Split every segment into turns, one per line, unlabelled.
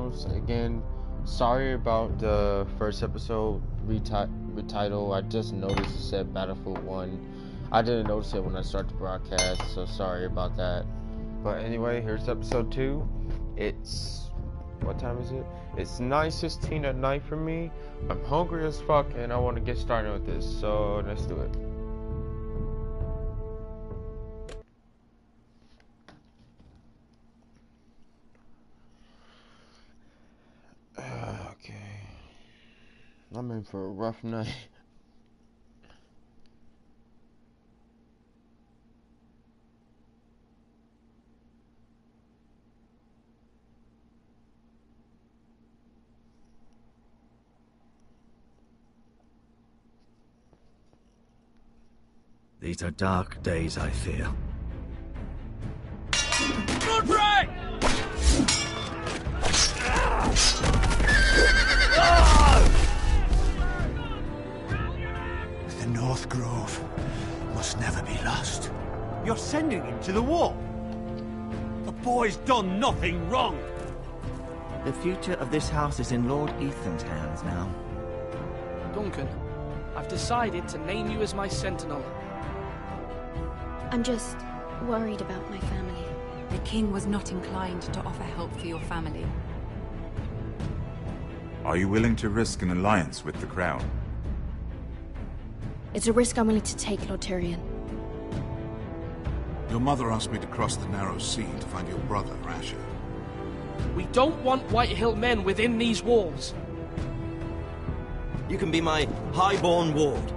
channels. Again, sorry about the first episode retitle. I just noticed it said Battlefield 1. I didn't notice it when I started the broadcast, so sorry about that. But anyway, here's episode 2. It's... what time is it? It's 9:16 at night for me. I'm hungry as fuck and I want to get started with this, so let's do it. Okay. I'm in for a rough night.
These are dark days, I fear.
Good break!
The North Grove must never be lost.
You're sending him to the war. The boy's done nothing wrong.
The future of this house is in Lord Ethan's hands now.
Duncan, I've decided to name you as my sentinel.
I'm just worried about my family.
The king was not inclined to offer help for your family.
Are you willing to risk an alliance with the Crown?
It's a risk I'm willing to take, Lord Tyrion.
Your mother asked me to cross the narrow sea to find your brother, Asher.
We don't want Whitehill men within these walls.
You can be my highborn ward.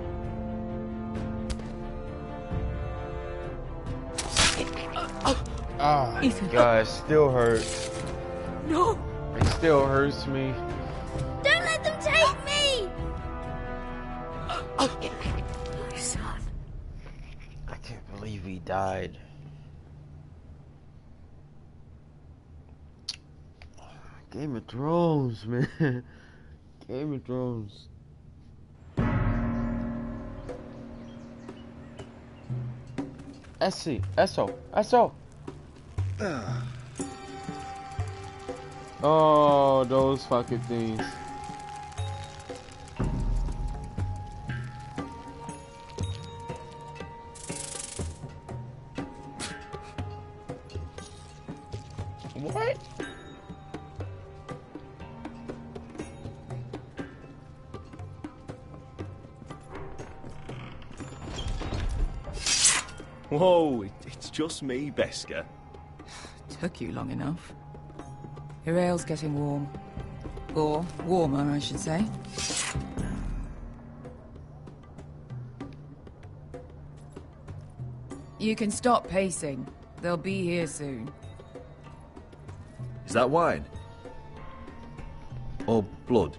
Ah, God, it still hurts.
No!
It still hurts me.
Don't let them take me!
My son.
I can't believe he died. Game of Thrones, man. Game of Thrones. Eso. Oh, those fucking things. What?
Whoa, it's just me, Beska.
Took you long enough. Your ale's getting warm. Or warmer, I should say. You can stop pacing. They'll be here soon.
Is that wine? Or blood?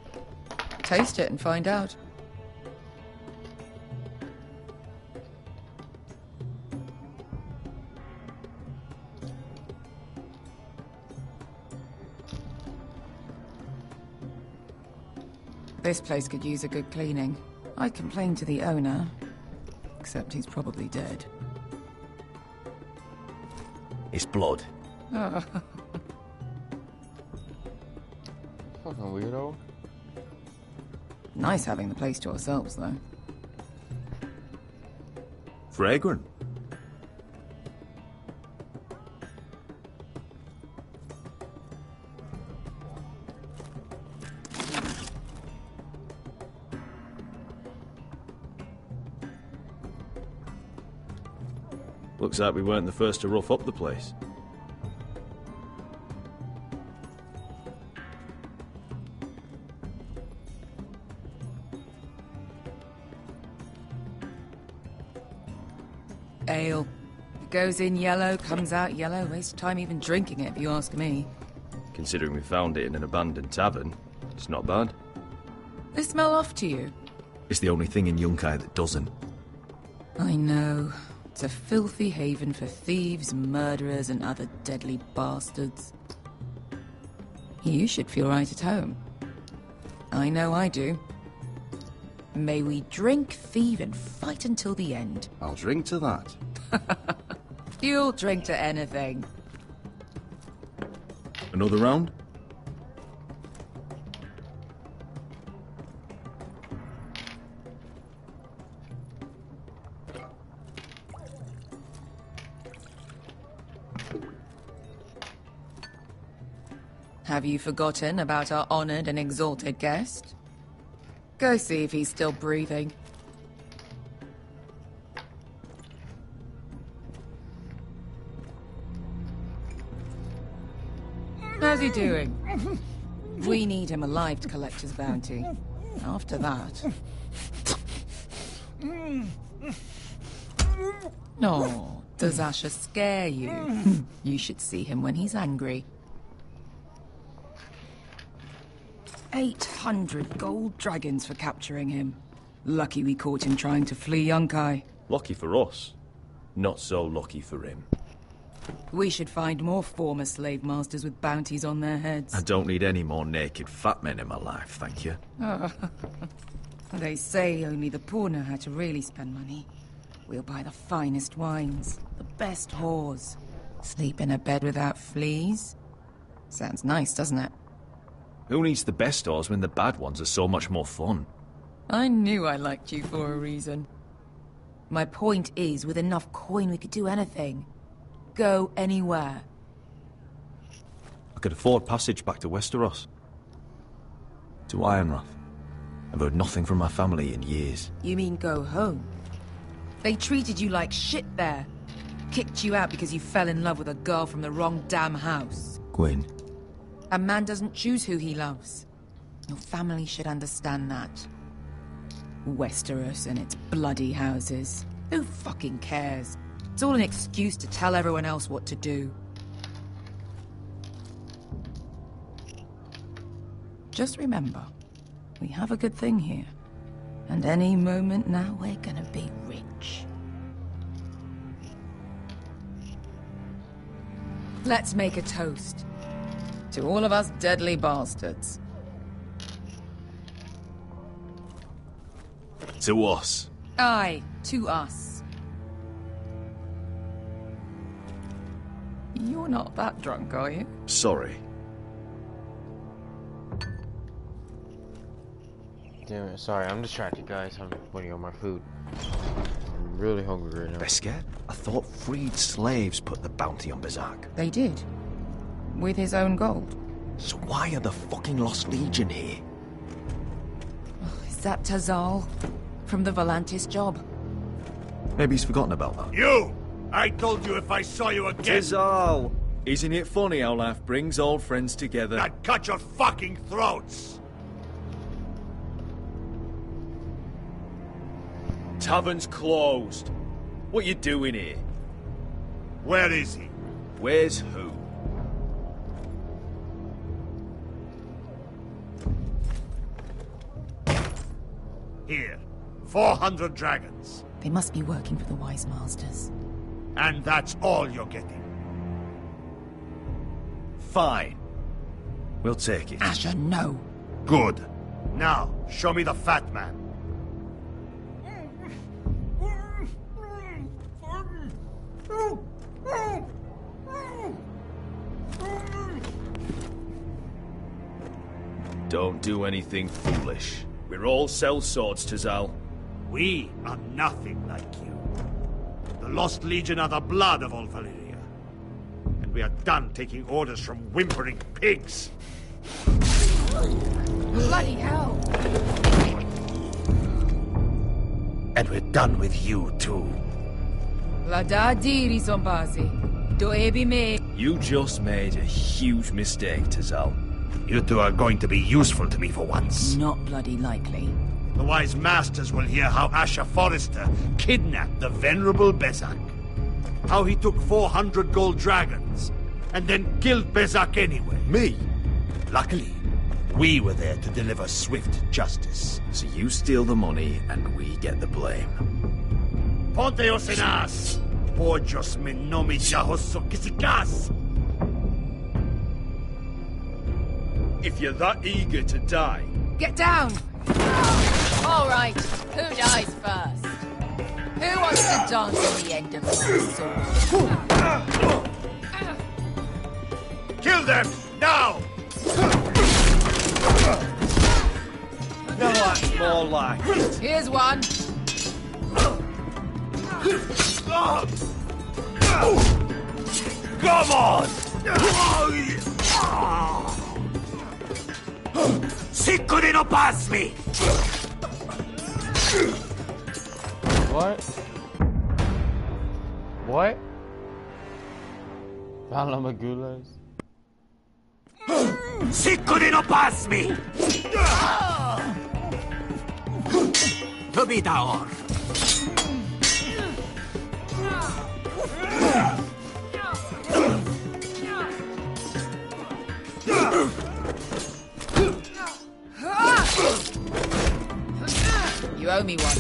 Taste it and find out. This place could use a good cleaning. I complained to the owner, except he's probably dead.
It's blood.
Fucking weirdo.
Nice having the place to ourselves, though.
Fragrant.
Looks like we weren't the first to rough up the place.
Ale. It goes in yellow, comes out yellow. Waste time even drinking it, if you ask me.
Considering we found it in an abandoned tavern, it's not bad.
They smell off to you.
It's the only thing in Yunkai that doesn't.
I know. It's a filthy haven for thieves, murderers, and other deadly bastards. You should feel right at home. I know I do. May we drink, thieve, and fight until the end.
I'll drink to that.
You'll drink to anything.
Another round?
Have you forgotten about our honored and exalted guest? Go see if he's still breathing. How's he doing? We need him alive to collect his bounty. After that... Oh, does Asher scare you? You should see him when he's angry. 800 gold dragons for capturing him. Lucky we caught him trying to flee Yunkai.
Lucky for us. Not so lucky for him.
We should find more former slave masters with bounties on their heads.
I don't need any more naked fat men in my life, thank you.
They say only the poor know how to really spend money. We'll buy the finest wines, the best whores. Sleep in a bed without fleas. Sounds nice, doesn't it?
Who needs the best whores when the bad ones are so much more fun?
I knew I liked you for a reason. My point is, with enough coin we could do anything. Go anywhere.
I could afford passage back to Westeros. To Ironrath. I've heard nothing from my family in years.
You mean go home? They treated you like shit there. Kicked you out because you fell in love with a girl from the wrong damn house.
Gwyn.
A man doesn't choose who he loves. Your family should understand that. Westeros and its bloody houses. Who fucking cares? It's all an excuse to tell everyone else what to do. Just remember, we have a good thing here. And any moment now, we're gonna be rich. Let's make a toast. To all of us deadly bastards.
To us.
Aye, to us. You're not that drunk, are you?
Sorry.
Damn it, sorry, I'm distracted, guys. I'm waiting on my food. I'm really hungry right now.
Beskar? I thought freed slaves put the bounty on Berserk.
They did. With his own gold.
So why are the fucking Lost Legion here?
Is that Tazal? From the Volantis job?
Maybe he's forgotten about that.
You! I told you if I saw you again...
Tizal! Isn't it funny how life brings old friends together?
I'd cut your fucking throats!
Tavern's closed. What you doing here?
Where is he?
Where's who?
Here. 400 dragons.
They must be working for the Wise Masters.
And that's all you're getting.
Fine. We'll take it.
Asher, no.
Good. Now, show me the fat man.
Don't do anything foolish. We're all sellswords, Tazal.
We are nothing like you. The Lost Legion are the blood of all Valyria. And we are done taking orders from whimpering pigs.
Bloody hell!
And we're done with you, too.
La da diri zombasi. Do ebi me.
You just made a huge mistake, Tazal.
You two are going to be useful to me for once.
Not bloody likely.
The Wise Masters will hear how Asher Forrester kidnapped the venerable Bezak. How he took 400 gold dragons, and then killed Bezak anyway.
Me?
Luckily, we were there to deliver swift justice.
So you steal the money, and we get the blame.
Ponteos en as! Pojos me nomi jahoso kisikas!
If you're that eager to die...
Get down! All right, who dies first? Who wants to dance on the end of my sword?
Kill them, now!
No, that's more like it.
Here's one.
Come on! Sicko di non passmi!
What? What? Balamagulas?
Sicko di non passmi! Tobitaor!
You owe me one.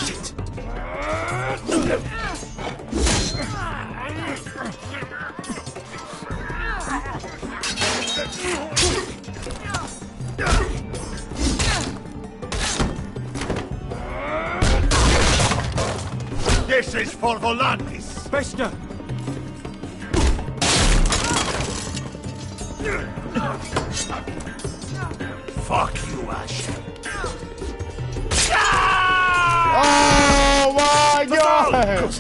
Shit! This is for Volantis!
Bester!
Fuck you, Ash.
Oh my god!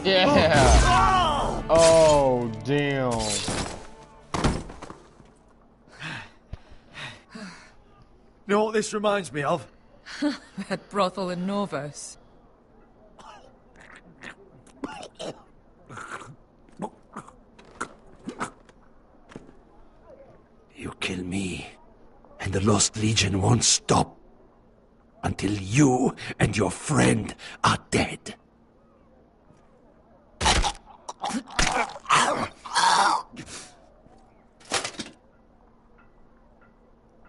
Yeah! Oh, damn.
You know what this reminds me of?
That brothel in Norvos.
You kill me, and the Lost Legion won't stop until you and your friend are dead.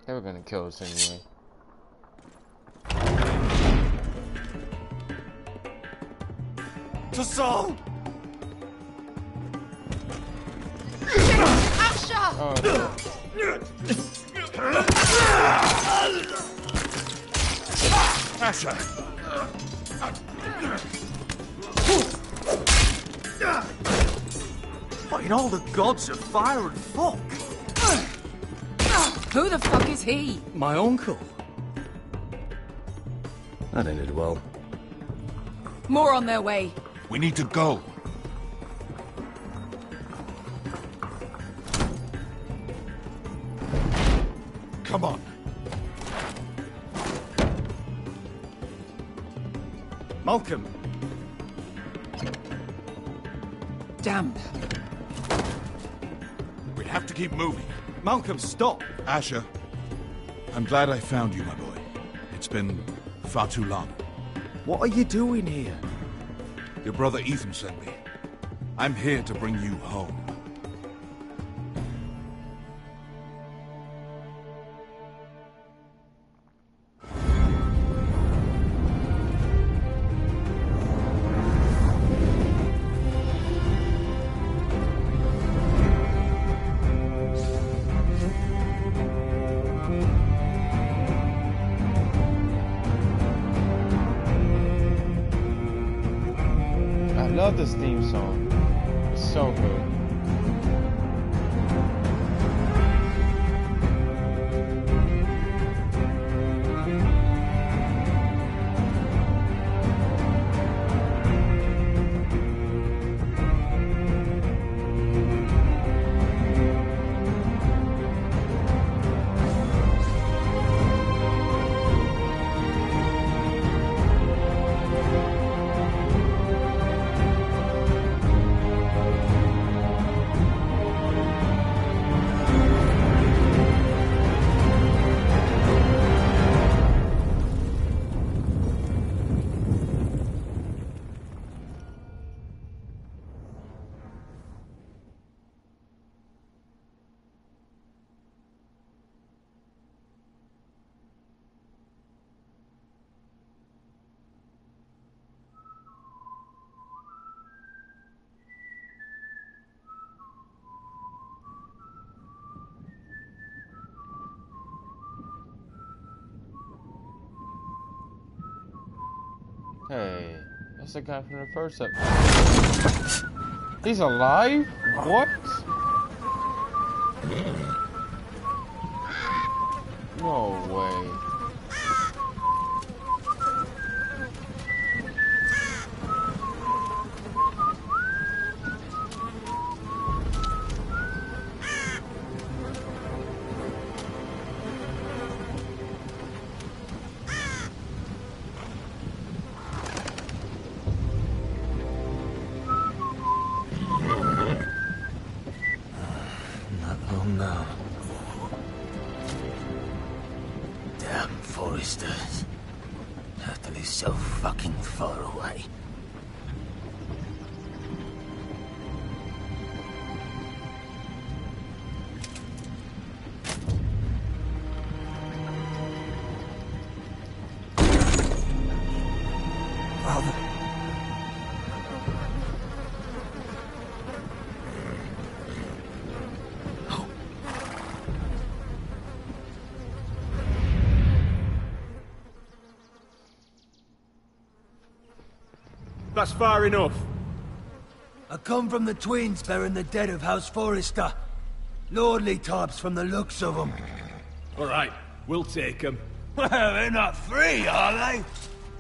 They were gonna kill us anyway.
To Saul!
Asher!
What in all the gods of fire and fuck?
Who the fuck is he?
My uncle. That ended well.
More on their way.
We need to go. Come on.
Malcolm!
Damn.
We have to keep moving.
Malcolm, stop!
Asher, I'm glad I found you, my boy. It's been far too long.
What are you doing here?
Your brother Ethan sent me. I'm here to bring you home.
I love this theme song. It's so good. Hey, that's the guy from the first episode. He's alive? What? No way.
so fucking far away. Father.
That's far enough.
I come from the twins bearing the dead of House Forrester. Lordly types from the looks of them.
All right, we'll take them.
Well, they're not free, are they?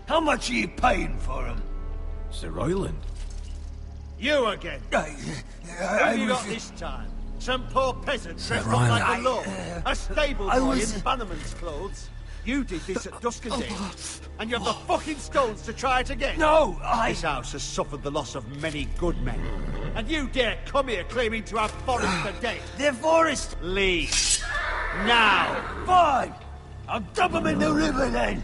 How much are you paying for them?
Sir Royland.
You again. Who have you got this time? Some poor peasant dressed up like a lord. A stable boy in Bannerman's clothes. You did this at Duskendale, and you have the fucking stones to try it again.
No,
This house has suffered the loss of many good men, and you dare come here claiming to have Forrester dead.
They're Forrest.
Leave. Now.
Fine. I'll dump them in the river then.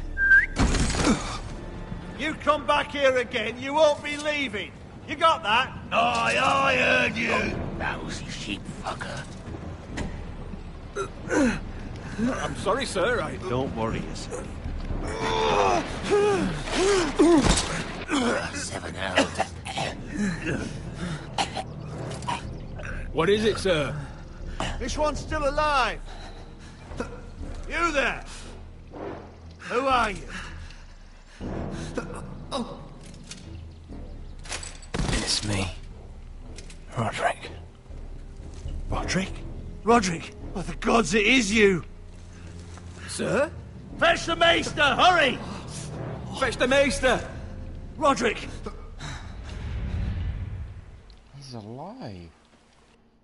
You come back here again, you won't be leaving. You got that?
Aye, I heard you. Lousy sheep fucker.
I'm sorry, sir.
Don't worry yourself.
7 hours.
What is it, sir?
This one's still alive. You there? Who are you?
It's me. Roderick.
Roderick? Roderick? By the gods, it is you!
Sir?
Fetch the maester, hurry!
Fetch the maester!
Roderick!
He's alive.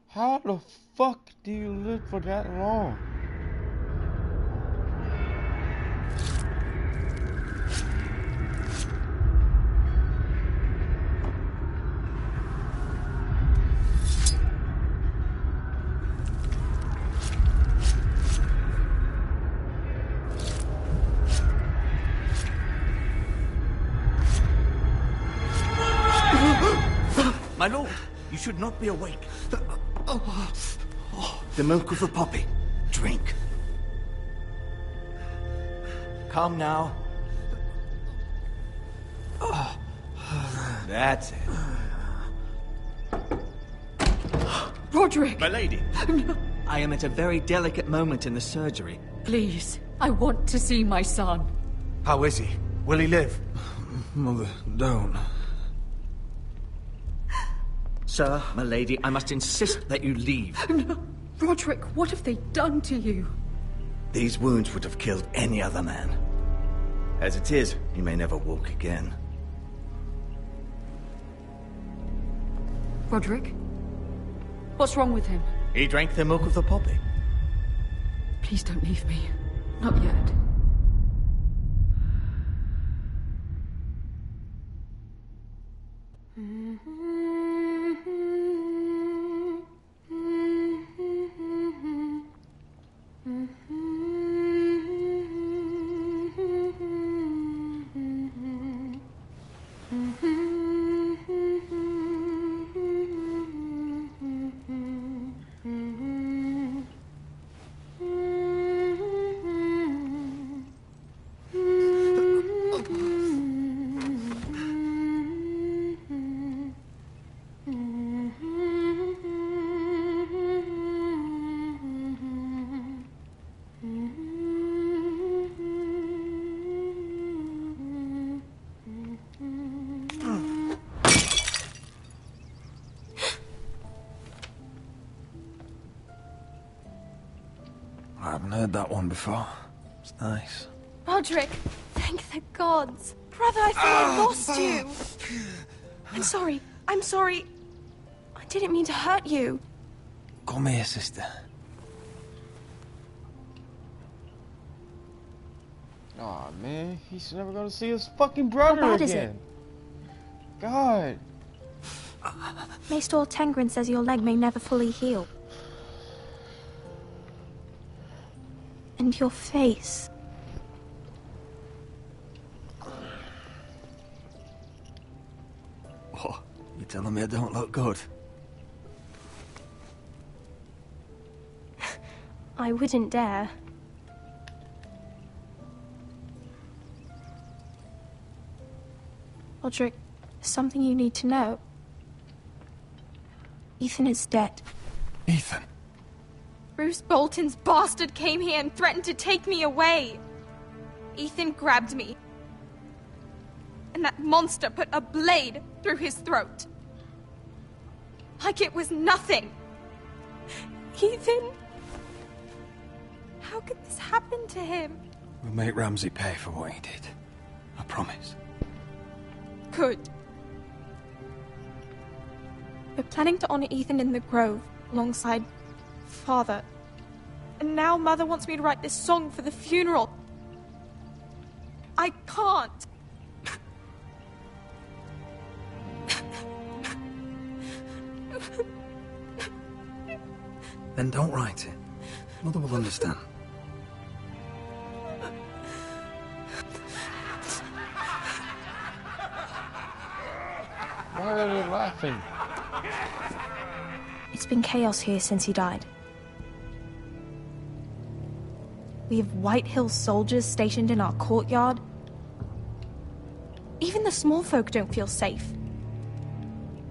How the fuck do you live for that long?
My lord, you should not be awake. The milk of the poppy. Drink. Come now.
That's it.
Roderick!
My lady.
I am at a very delicate moment in the surgery.
Please, I want to see my son.
How is he? Will he live?
Mother, don't.
Sir, my lady, I must insist that you leave.
No. Roderick, what have they done to you?
These wounds would have killed any other man. As it is, he may never walk again.
Roderick? What's wrong with him?
He drank the milk of the poppy.
Please don't leave me. Not yet.
I haven't heard that one before. It's nice.
Roderick, thank the gods. Brother, I thought I lost you. I'm sorry. I'm sorry. I didn't mean to hurt you.
Come here, sister.
Aw, man, he's never gonna see his fucking brother
How bad
again.
is it?
God.
Maester Tengrin says your leg may never fully heal. And your face.
telling me I don't look good?
I wouldn't dare. Roderick, there's something you need to know. Ethan is dead.
Ethan?
Bruce Bolton's bastard came here and threatened to take me away. Ethan grabbed me. And that monster put a blade through his throat. Like it was nothing. Ethan... How could this happen to him?
We'll make Ramsay pay for what he did. I promise.
Good. We're planning to honor Ethan in the Grove, alongside Father. And now Mother wants me to write this song for the funeral. I can't.
Then don't write it. Mother will understand.
Why are they laughing?
It's been chaos here since he died. We have White Hill soldiers stationed in our courtyard. Even the small folk don't feel safe.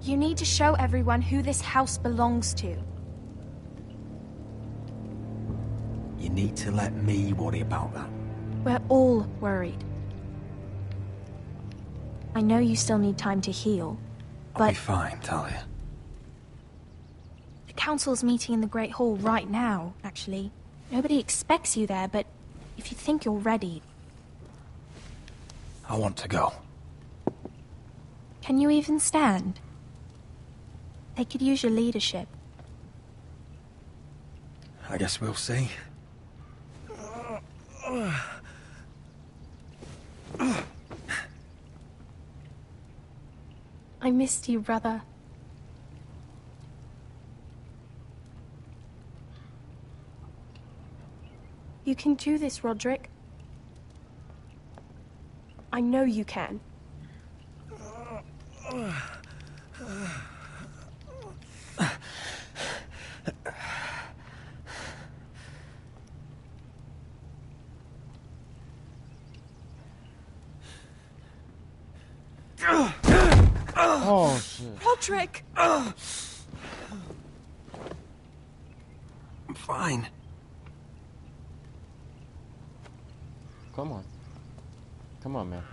You need to show everyone who this house belongs to.
You need to let me worry about that.
We're all worried. I know you still need time to heal, but...
I'll be fine, Talia.
The council's meeting in the Great Hall right now, actually. Nobody expects you there, but if you think you're ready...
I want to go.
Can you even stand? They could use your leadership.
I guess we'll see.
I missed you, brother. You can do this, Roderick. I know you can.
Oh, shit.
Roderick!
I'm fine.
Come on. Come on, man.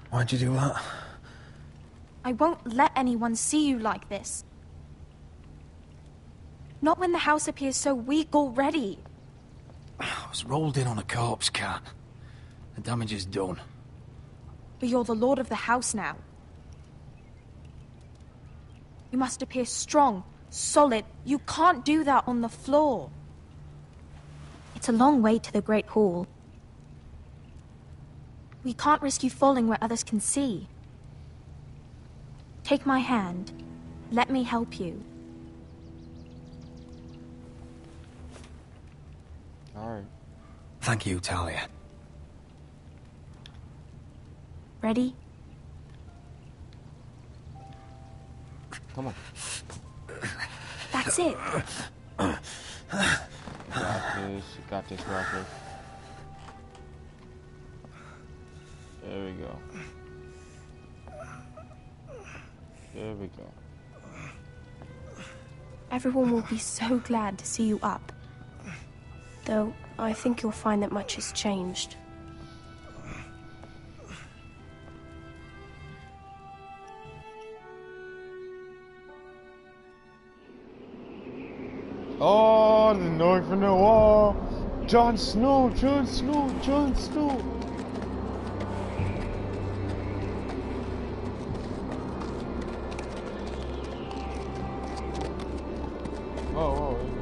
Why'd you do that?
I won't let anyone see you like this. Not when the house appears so weak already.
I was rolled in on a corpse cart. The damage is done.
But you're the lord of the house now. You must appear strong, solid. You can't do that on the floor. It's a long way to the Great Hall. We can't risk you falling where others can see. Take my hand. Let me help you.
All right.
Thank you, Talia.
Ready?
Come on.
That's it.
You got this, Rocket. There we go. There we go.
Everyone will be so glad to see you up. Though, I think you'll find that much has changed.
Oh, the noise from the wall. Jon Snow, Jon Snow, Jon Snow. Oh, there you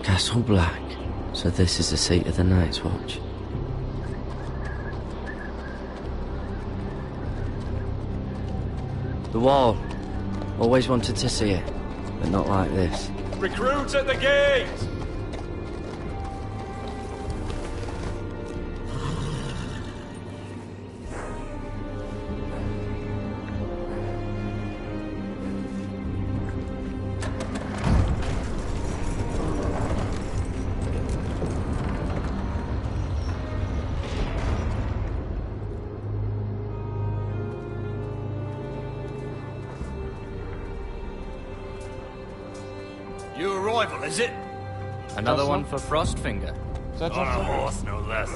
go.
Castle Black. So this is the seat of the Night's Watch. The wall. Always wanted to see it, but not like this.
Recruits at the gate!
New arrival, is it?
Another one for Frostfinger.
On a horse, no less.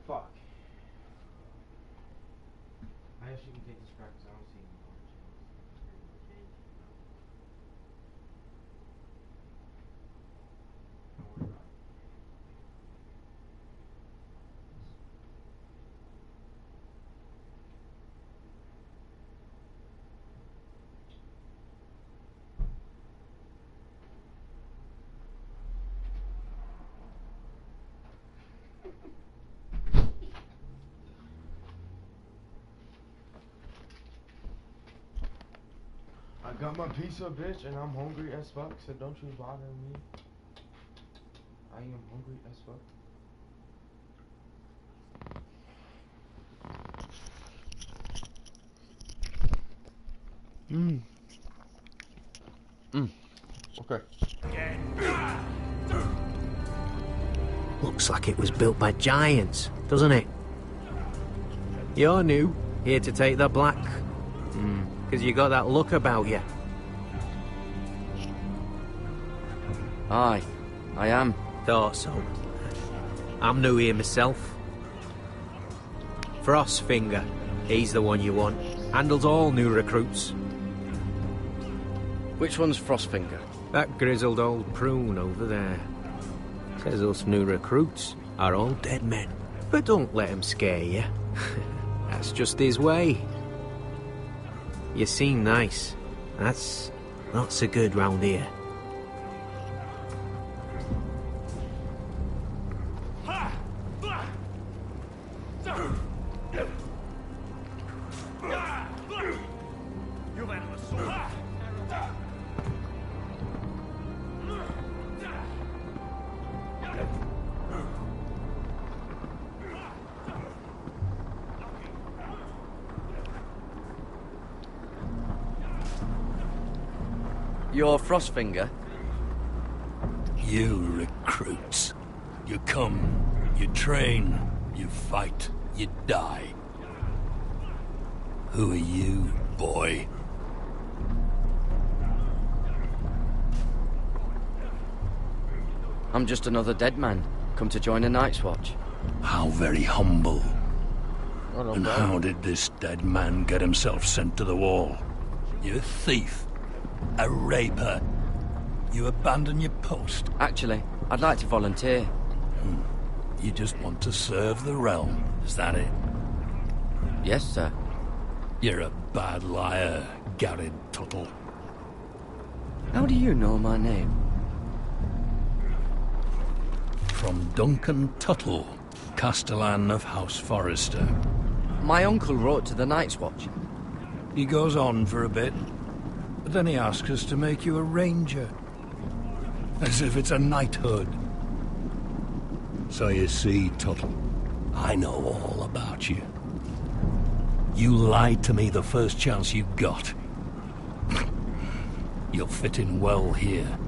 Fuck. I actually can take this crack because I don't see any more change. Don't worry about it. I got my pizza, bitch, and I'm hungry as fuck, so don't you bother me. I am hungry as fuck. Okay.
Looks like it was built by giants, doesn't it? You're new, here to take the black. Because you got that look about you.
Aye, I am.
Thought so. I'm new here myself. Frostfinger, he's the one you want. Handles all new recruits.
Which one's Frostfinger?
That grizzled old prune over there. Says us new recruits are all dead men. But don't let him scare you. That's just his way. You seem nice. That's not so good round here.
You're Frostfinger?
You recruits. You come, you train, you fight, you die. Who are you, boy?
I'm just another dead man, come to join a Night's Watch.
How very humble.
Oh, no,
And
bro.
how did this dead man get himself sent to the wall? You a thief? A raper? You abandon your post?
Actually, I'd like to volunteer.
You just want to serve the realm, is that it?
Yes, sir.
You're a bad liar, Garrett Tuttle.
How do you know my name?
From Duncan Tuttle, Castellan of House Forrester.
My uncle wrote to the Night's Watch.
He goes on for a bit, but then he asks us to make you a ranger. As if it's a knighthood. So you see, Tuttle, I know all about you. You lied to me the first chance you got. You'll fit in well here.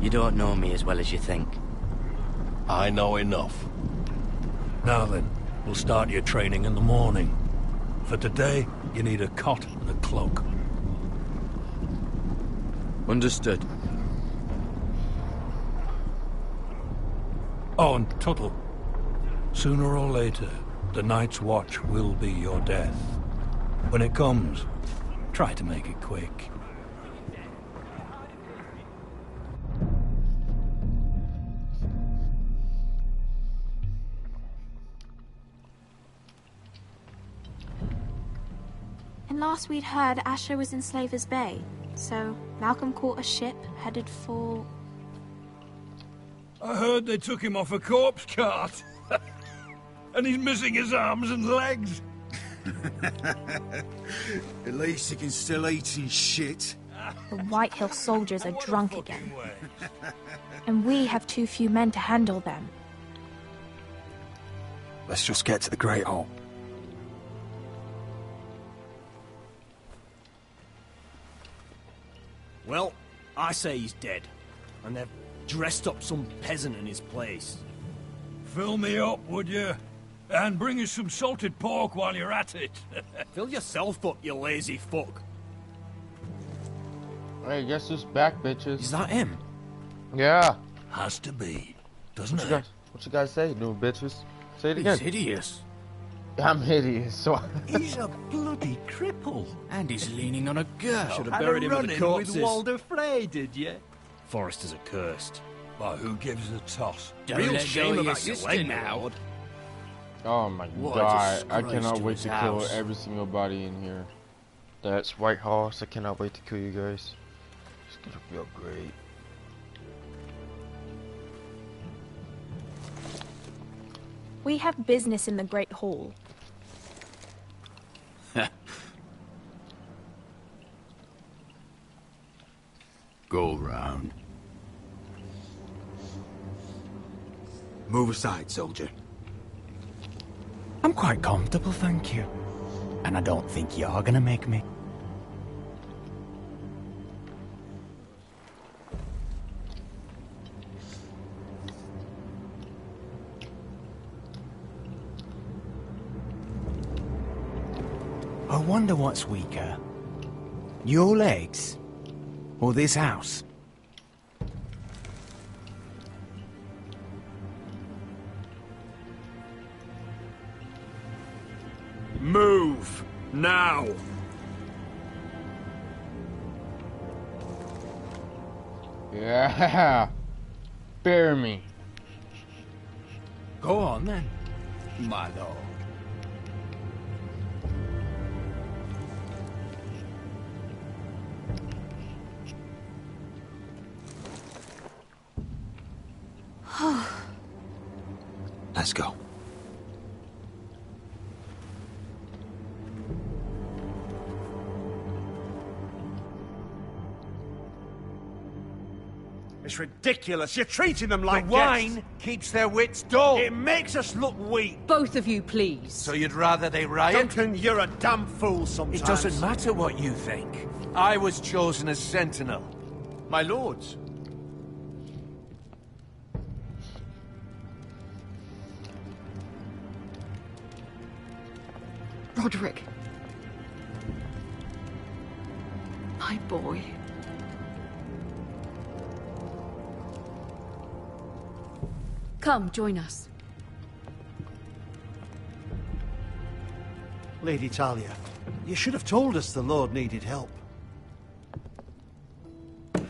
You don't know me as well as you think.
I know enough. Now then, we'll start your training in the morning. For today, you need a cot and a cloak.
Understood.
Oh, and Tuttle. Sooner or later, the Night's Watch will be your death. When it comes, try to make it quick.
And last we'd heard, Asher was in Slaver's Bay. So, Malcolm caught a ship headed for...
I heard they took him off a corpse cart. And he's missing his arms and legs.
At least he can still eat and shit.
The White Hill soldiers are drunk again. And we have too few men to handle them.
Let's just get to the Great Hall.
Well, I say he's dead. And they've dressed up some peasant in his place.
Fill me up, would you? And bring us some salted pork while you're at it.
Fill yourself up, you lazy fuck.
Hey, guess who's back, bitches?
Is that him?
Yeah.
Has to be, doesn't
What you guys say, new bitches? Say it again.
He's hideous.
I'm hideous, so...
He's a bloody cripple.
And he's leaning on a girl.
Should
have buried him with the corpses.
with Walder Frey, did you?
Foresters are cursed.
Well, who gives a toss?
Real shame about your leg now.
Oh my
What
god,
a
I
disgrace
cannot
to
wait
his
to kill
house.
every single body in here. That's White Horse, I cannot wait to kill you guys. It's gonna feel great.
We have business in the Great Hall.
Go round. Move aside, soldier.
I'm quite comfortable, thank you. And I don't think you're gonna make me. I wonder what's weaker. Your legs? Or this house?
Move! Now!
Yeah! Bear me.
Go on then.
My lord.
Let's go.
It's ridiculous. You're treating them like
The wine
guests.
keeps their wits dull.
It makes us look weak.
Both of you, please.
So you'd rather they riot?
Duncan, you're a damn fool sometimes.
It doesn't matter what you think. I was chosen as sentinel. My lords.
Roderick. My boy. Come, join us.
Lady Talia, you should have told us the Lord needed help.
I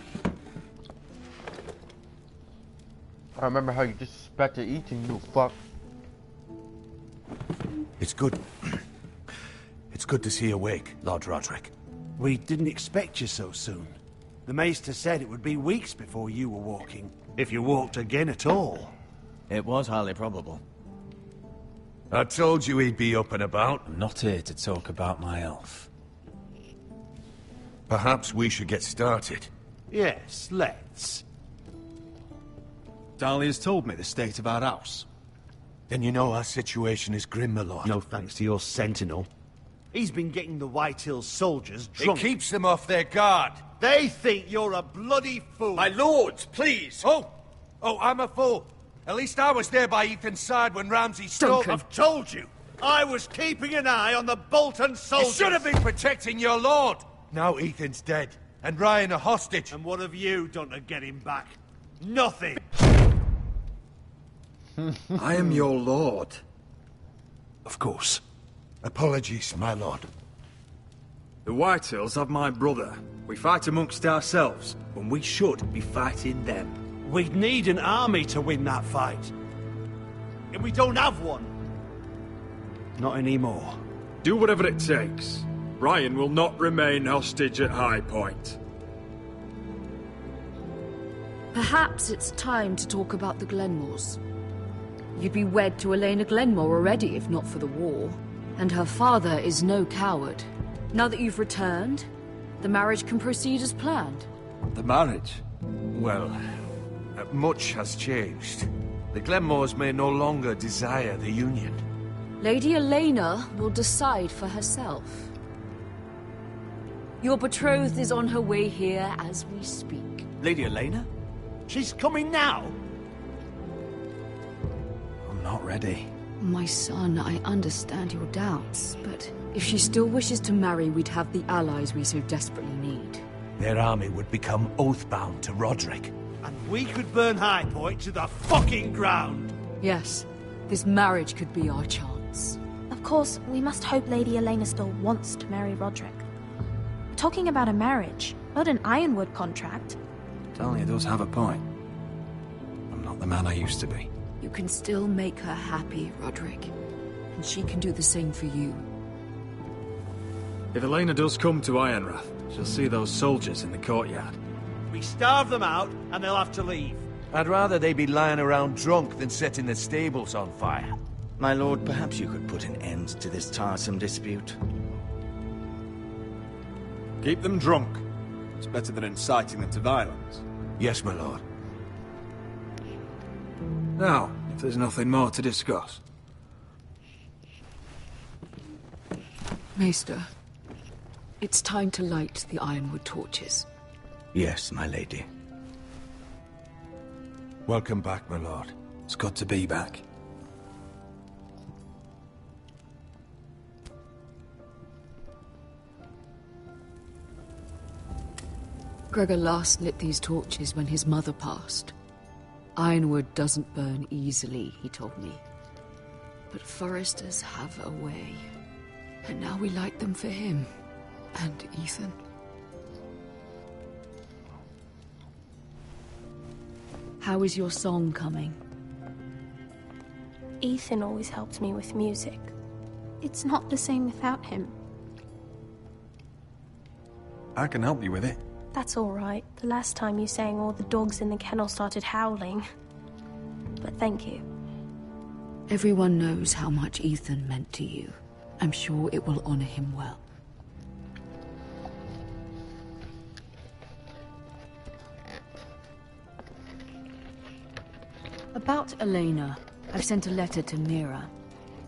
remember how you disrespected Ethan, you fuck.
It's good. It's good to see you awake, Lord Roderick.
We didn't expect you so soon. The Maester said it would be weeks before you were walking, if you walked again at all.
It was highly probable.
I told you he'd be up and about.
I'm not here to talk about my elf.
Perhaps we should get started.
Yes, let's.
Dahlia's told me the state of our house.
Then you know our situation is grim, my lord.
No thanks to your sentinel. He's been getting the White Hills soldiers drunk.
It keeps them off their guard.
They think you're a bloody fool.
My lords, please! Oh, I'm a fool. At least I was there by Ethan's side when Ramsay stole...
I've told you. I was keeping an eye on the Bolton
You
soldiers.
should have been protecting your lord. Now Ethan's dead, and Ryan a hostage.
And what have you done to get him back? Nothing.
I am your lord.
Of course. Apologies, my lord.
The Whitehills have my brother. We fight amongst ourselves, when we should be fighting them.
We'd need an army to win that fight. And we don't have one. Not anymore.
Do whatever it takes. Ryan will not remain hostage at High Point.
Perhaps it's time to talk about the Glenmores. You'd be wed to Elena Glenmore already if not for the war. And her father is no coward. Now that you've returned, the marriage can proceed as planned.
The marriage?
Well, much has changed. The Glenmores may no longer desire the union.
Lady Elena will decide for herself. Your betrothed is on her way here as we speak.
Lady Elena?
She's coming now.
I'm not ready.
My son, I understand your doubts, but if she still wishes to marry, we'd have the allies we so desperately need.
Their army would become oath-bound to Roderick.
And we could burn High Point to the fucking ground.
Yes, this marriage could be our chance.
Of course, we must hope Lady Elena still wants to marry Roderick. We're talking about a marriage, not an Ironwood contract.
Dahlia does have a point. I'm not the man I used to be.
You can still make her happy, Roderick. And she can do the same for you.
If Elena does come to Ironrath, she'll see those soldiers in the courtyard.
We starve them out, and they'll have to leave.
I'd rather they be lying around drunk than setting the stables on fire.
My lord, perhaps you could put an end to this tiresome dispute.
Keep them drunk. It's better than inciting them to violence.
Yes, my lord.
Now, if there's nothing more to discuss.
Maester, it's time to light the Ironwood torches.
Yes, my lady.
Welcome back, my lord.
It's good to be back.
Gregor last lit these torches when his mother passed. Ironwood doesn't burn easily, he told me. But foresters have a way. And now we light them for him. And Ethan. How is your song coming?
Ethan always helped me with music.
It's not the same without him.
I can help you with it.
That's all right. The last time you sang, all the dogs in the kennel started howling. But thank you.
Everyone knows how much Ethan meant to you. I'm sure it will honor him well. About Elena, I've sent a letter to Mira.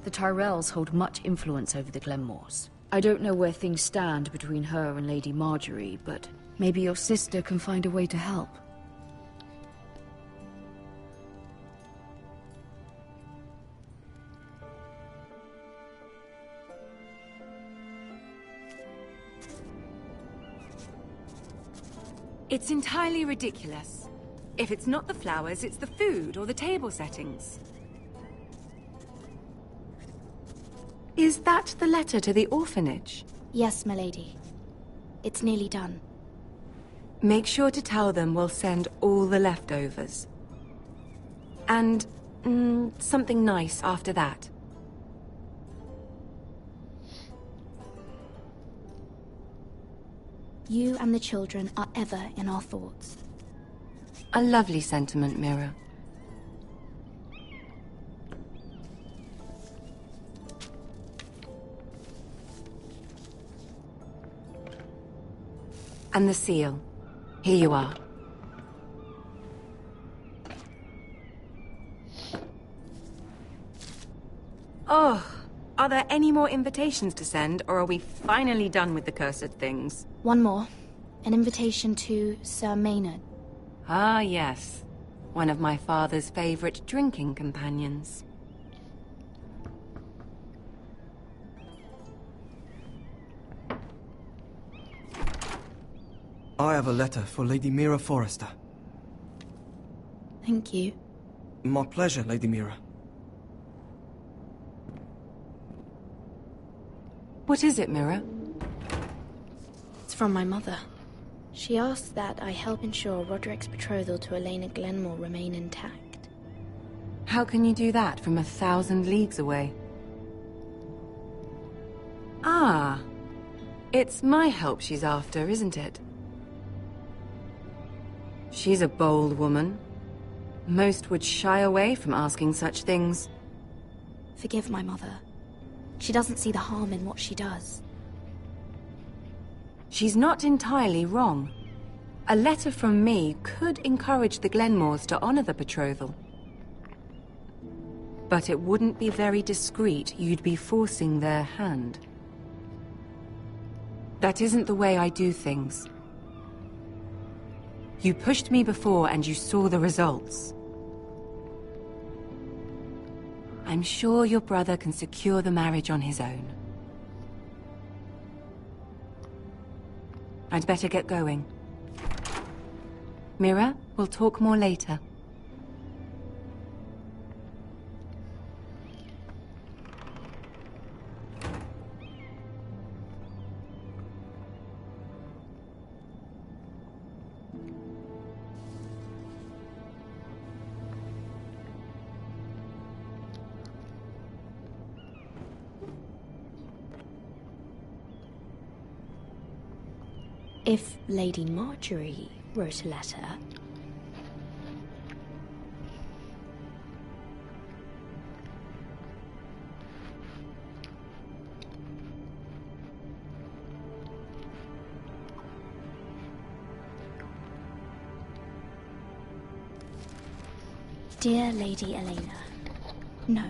The Tyrells hold much influence over the Glenmores. I don't know where things stand between her and Lady Marjorie, but maybe your sister can find a way to help.
It's entirely ridiculous. If it's not the flowers, it's the food or the table settings. Is that the letter to the orphanage?
Yes, milady. It's nearly done.
Make sure to tell them we'll send all the leftovers. And something nice after that.
You and the children are ever in our thoughts.
A lovely sentiment, Mira. And the seal. Here you are. Oh, are there any more invitations to send, or are we finally done with the cursed things?
One more. An invitation to Sir Maynard.
Ah, yes. One of my father's favorite drinking companions.
I have a letter for Lady Mira Forrester.
Thank you.
My pleasure, Lady Mira.
What is it, Mira?
It's from my mother. She asks that I help ensure Roderick's betrothal to Elena Glenmore remain intact.
How can you do that from 1,000 leagues away? Ah, it's my help she's after, isn't it? She's a bold woman. Most would shy away from asking such things.
Forgive my mother. She doesn't see the harm in what she does.
She's not entirely wrong. A letter from me could encourage the Glenmores to honor the betrothal. But it wouldn't be very discreet. You'd be forcing their hand. That isn't the way I do things. You pushed me before and you saw the results. I'm sure your brother can secure the marriage on his own. I'd better get going. Mira, we'll talk more later.
If Lady Marjorie wrote a letter... Dear Lady Elena. No,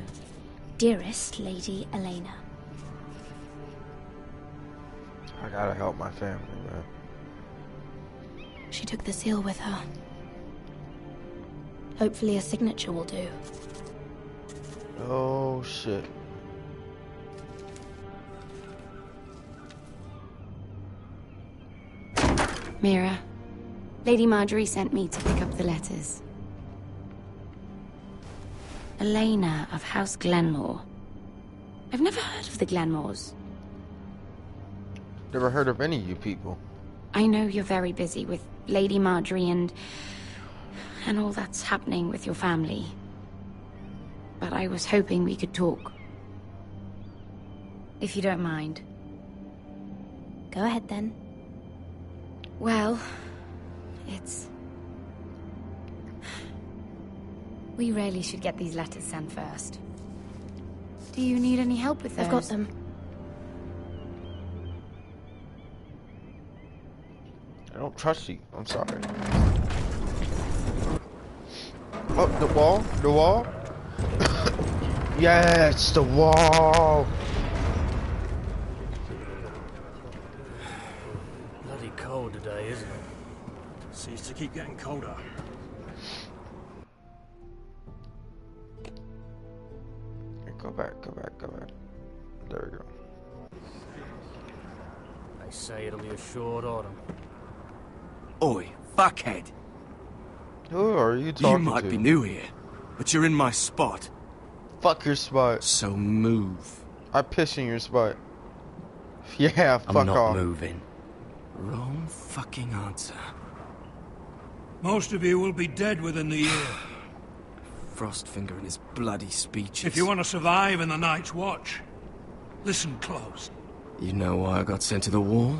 dearest Lady Elena.
I gotta help my family, man.
She took the seal with her. Hopefully a signature will do.
Oh, shit.
Mira, Lady Marjorie sent me to pick up the letters. Elena of House Glenmore. I've never heard of the Glenmores.
Never heard of any of you people.
I know you're very busy with Lady Marjorie and all that's happening with your family.
but I was hoping we could talk. If you don't mind.
Go ahead then.
Well, it's... We really should get these letters sent first. Do you need any help with those?
I've got them.
I don't trust you. I'm sorry. Oh, the wall? The wall? Yes, the wall!
Bloody cold today, isn't it? Seems to keep getting colder.
Go back, go back, go back. There we go.
They say it'll be a short autumn.
Oi, fuckhead.
Who are you talking to?
You might be new here, but you're in my spot.
Fuck your spot.
So move.
I piss in your spot. Yeah, fuck off.
I'm not moving. Wrong fucking answer.
Most of you will be dead within the year.
Frostfinger and his bloody speeches.
If you want to survive in the Night's Watch, listen close.
You know why I got sent to the wall?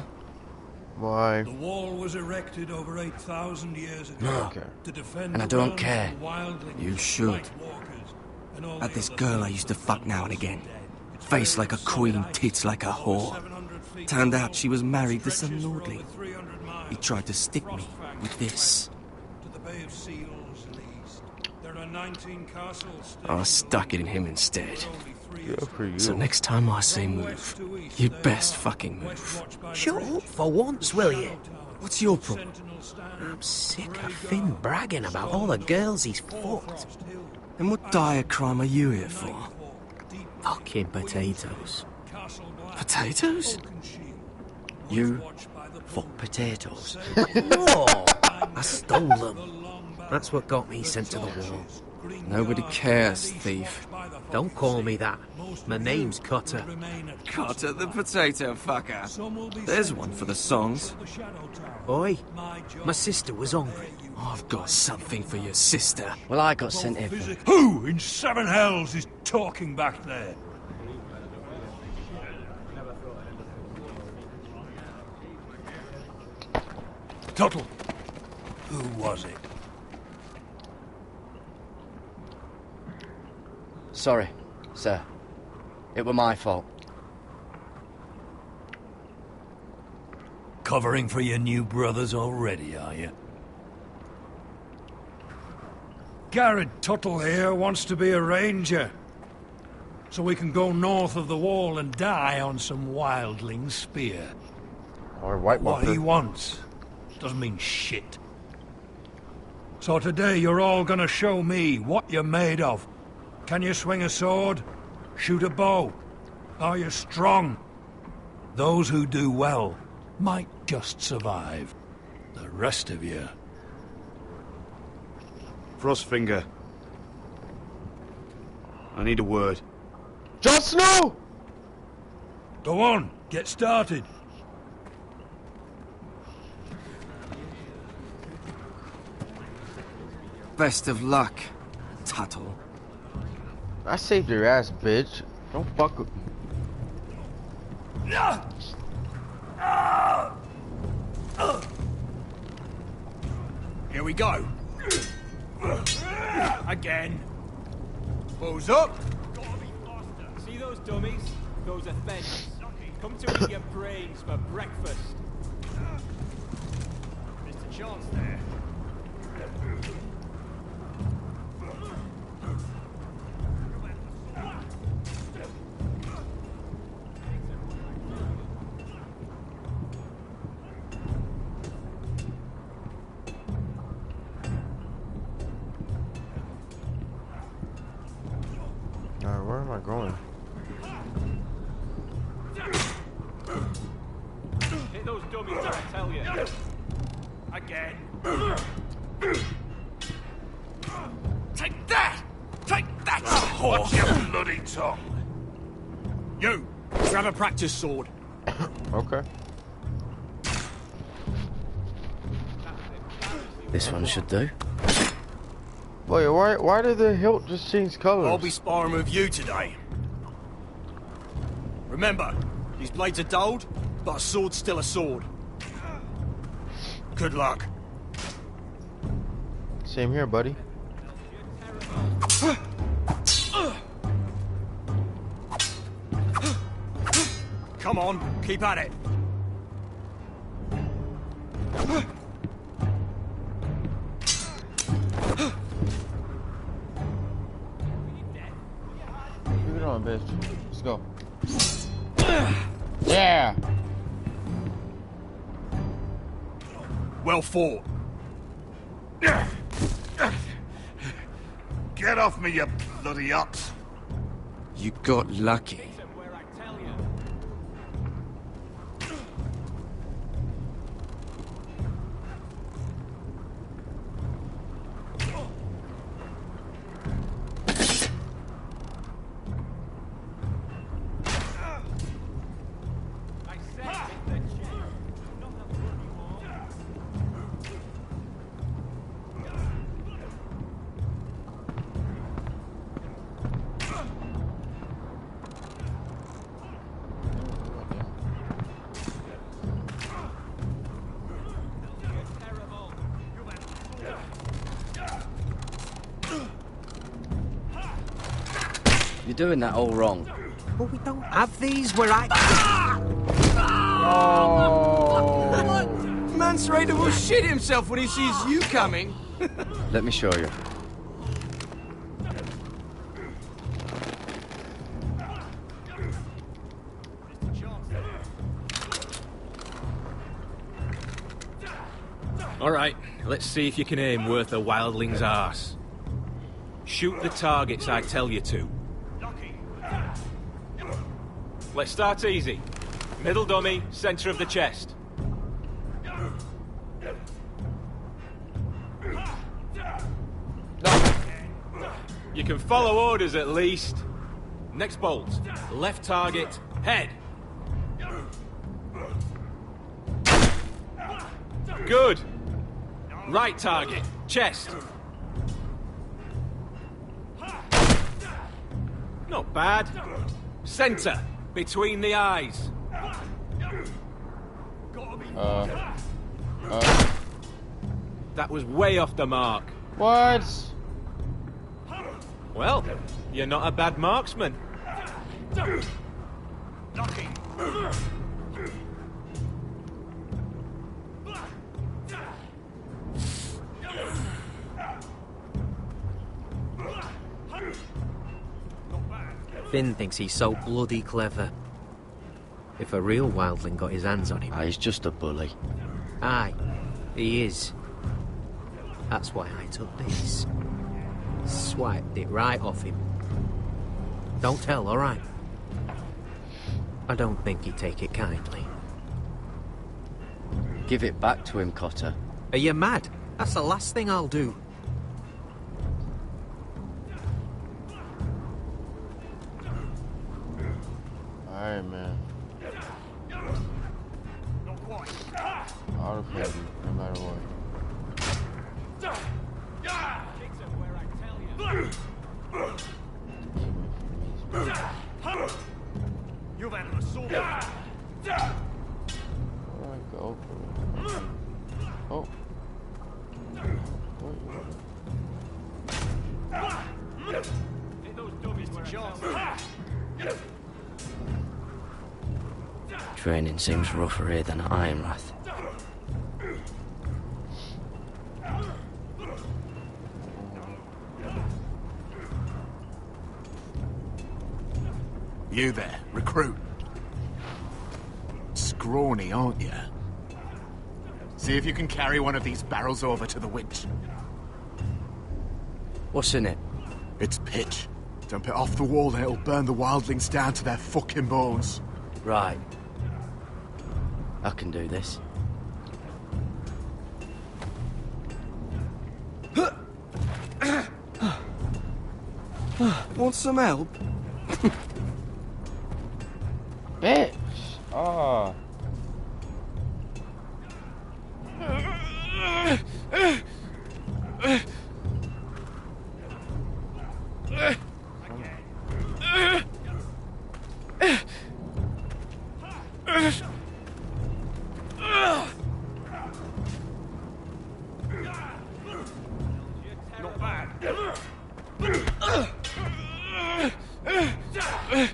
Why?
The wall was erected over 8,000 years ago
No.
to defend
And I
the
don't
realms
care.
from wildlings,
You should.
night walkers, and all
Had
the
this
other
girl I
things
used to
that
fuck
live
now and
amongst
again.
the dead. It's
Face
very
like a
solid
queen,
ice,
tits like a
over
whore.
700 feet
Turned
tall,
out she was married to some
stretches for
lordling.
over 300 miles.
He tried to stick me with this.
To the Bay of Seals in the east. There are 19 castles.
I stuck it in him instead.
Good for you.
So next time I say move, you'd best fucking move.
Shut up for once, will you?
What's your problem?
I'm sick of Finn bragging about all the girls he's fucked.
And what dire crime are you here for?
Fucking potatoes.
Potatoes? You
fuck potatoes? No! I stole them. That's what got me sent to the wall.
Nobody cares, thief.
Don't call me that. My name's Cutter.
Cutter the potato fucker. There's one for the songs.
Oi, my sister was hungry.
I've got something for your sister.
Well, I got sent here.
Who in seven hells is talking back there? Tuttle. Who was it?
Sorry, sir. It were my fault.
Covering for your new brothers already, are you? Garrett Tuttle here wants to be a ranger. So we can go north of the wall and die on some wildling spear.
Or White
What he
Walker.
wants doesn't mean shit. So today you're all gonna show me what you're made of. Can you swing a sword? Shoot a bow? Are you strong? Those who do well might just survive. The rest of you...
Frostfinger. I need a word.
Jon Snow!
Go on, get started.
Best of luck, Tuttle.
I saved your ass, bitch. Don't fuck with me.
Here we go. Again. Balls up.
See those dummies? Those are things. Come to eat your brains for breakfast. Mr. Chance there.
Where am I going?
Hit those dummies, I tell you. Again.
Take that! Take that!
Watch your bloody tongue.
You, grab a practice sword.
Okay.
This one should do.
Wait, why did the hilt just change colors?
I'll be sparring with you today. Remember, these blades are dulled, but a sword's still a sword. Good luck.
Same here, buddy.
Come on, keep at it.
Bring it on, bitch. Let's go. Yeah.
Well fought.
Get off me, you bloody ox.
You got lucky.
You're doing that all wrong.
But we don't have these where I...
Oh. Mance Raider will shit himself when he sees you coming.
Let me show you.
Alright, let's see if you can aim worth a wildling's arse. Shoot the targets I tell you to. Let's start easy. Middle dummy, center of the chest. You can follow orders at least. Next bolt. Left target, head. Good. Right target, chest. Not bad. Center, between the eyes. That was way off the mark.
What?
Well, you're not a bad marksman.
Finn thinks he's so bloody clever. If a real wildling got his hands on him...
He's just a bully.
Aye, he is. That's why I took this. Swiped it right off him. Don't tell, alright? I don't think he'd take it kindly.
Give it back to him, Cotter.
Are you mad? That's the last thing I'll do.
Alright, man. I'll defend you, no matter what.
You've had an assault.
Go for it. Oh.
Training seems rougher here than at Ironrath.
You there, recruit. Scrawny, aren't you? See if you can carry one of these barrels over to the winch.
What's in it?
It's pitch. Dump it off the wall and it'll burn the wildlings down to their fucking bones.
Right. I can do this.
Want some help?
Bitch! Oh. You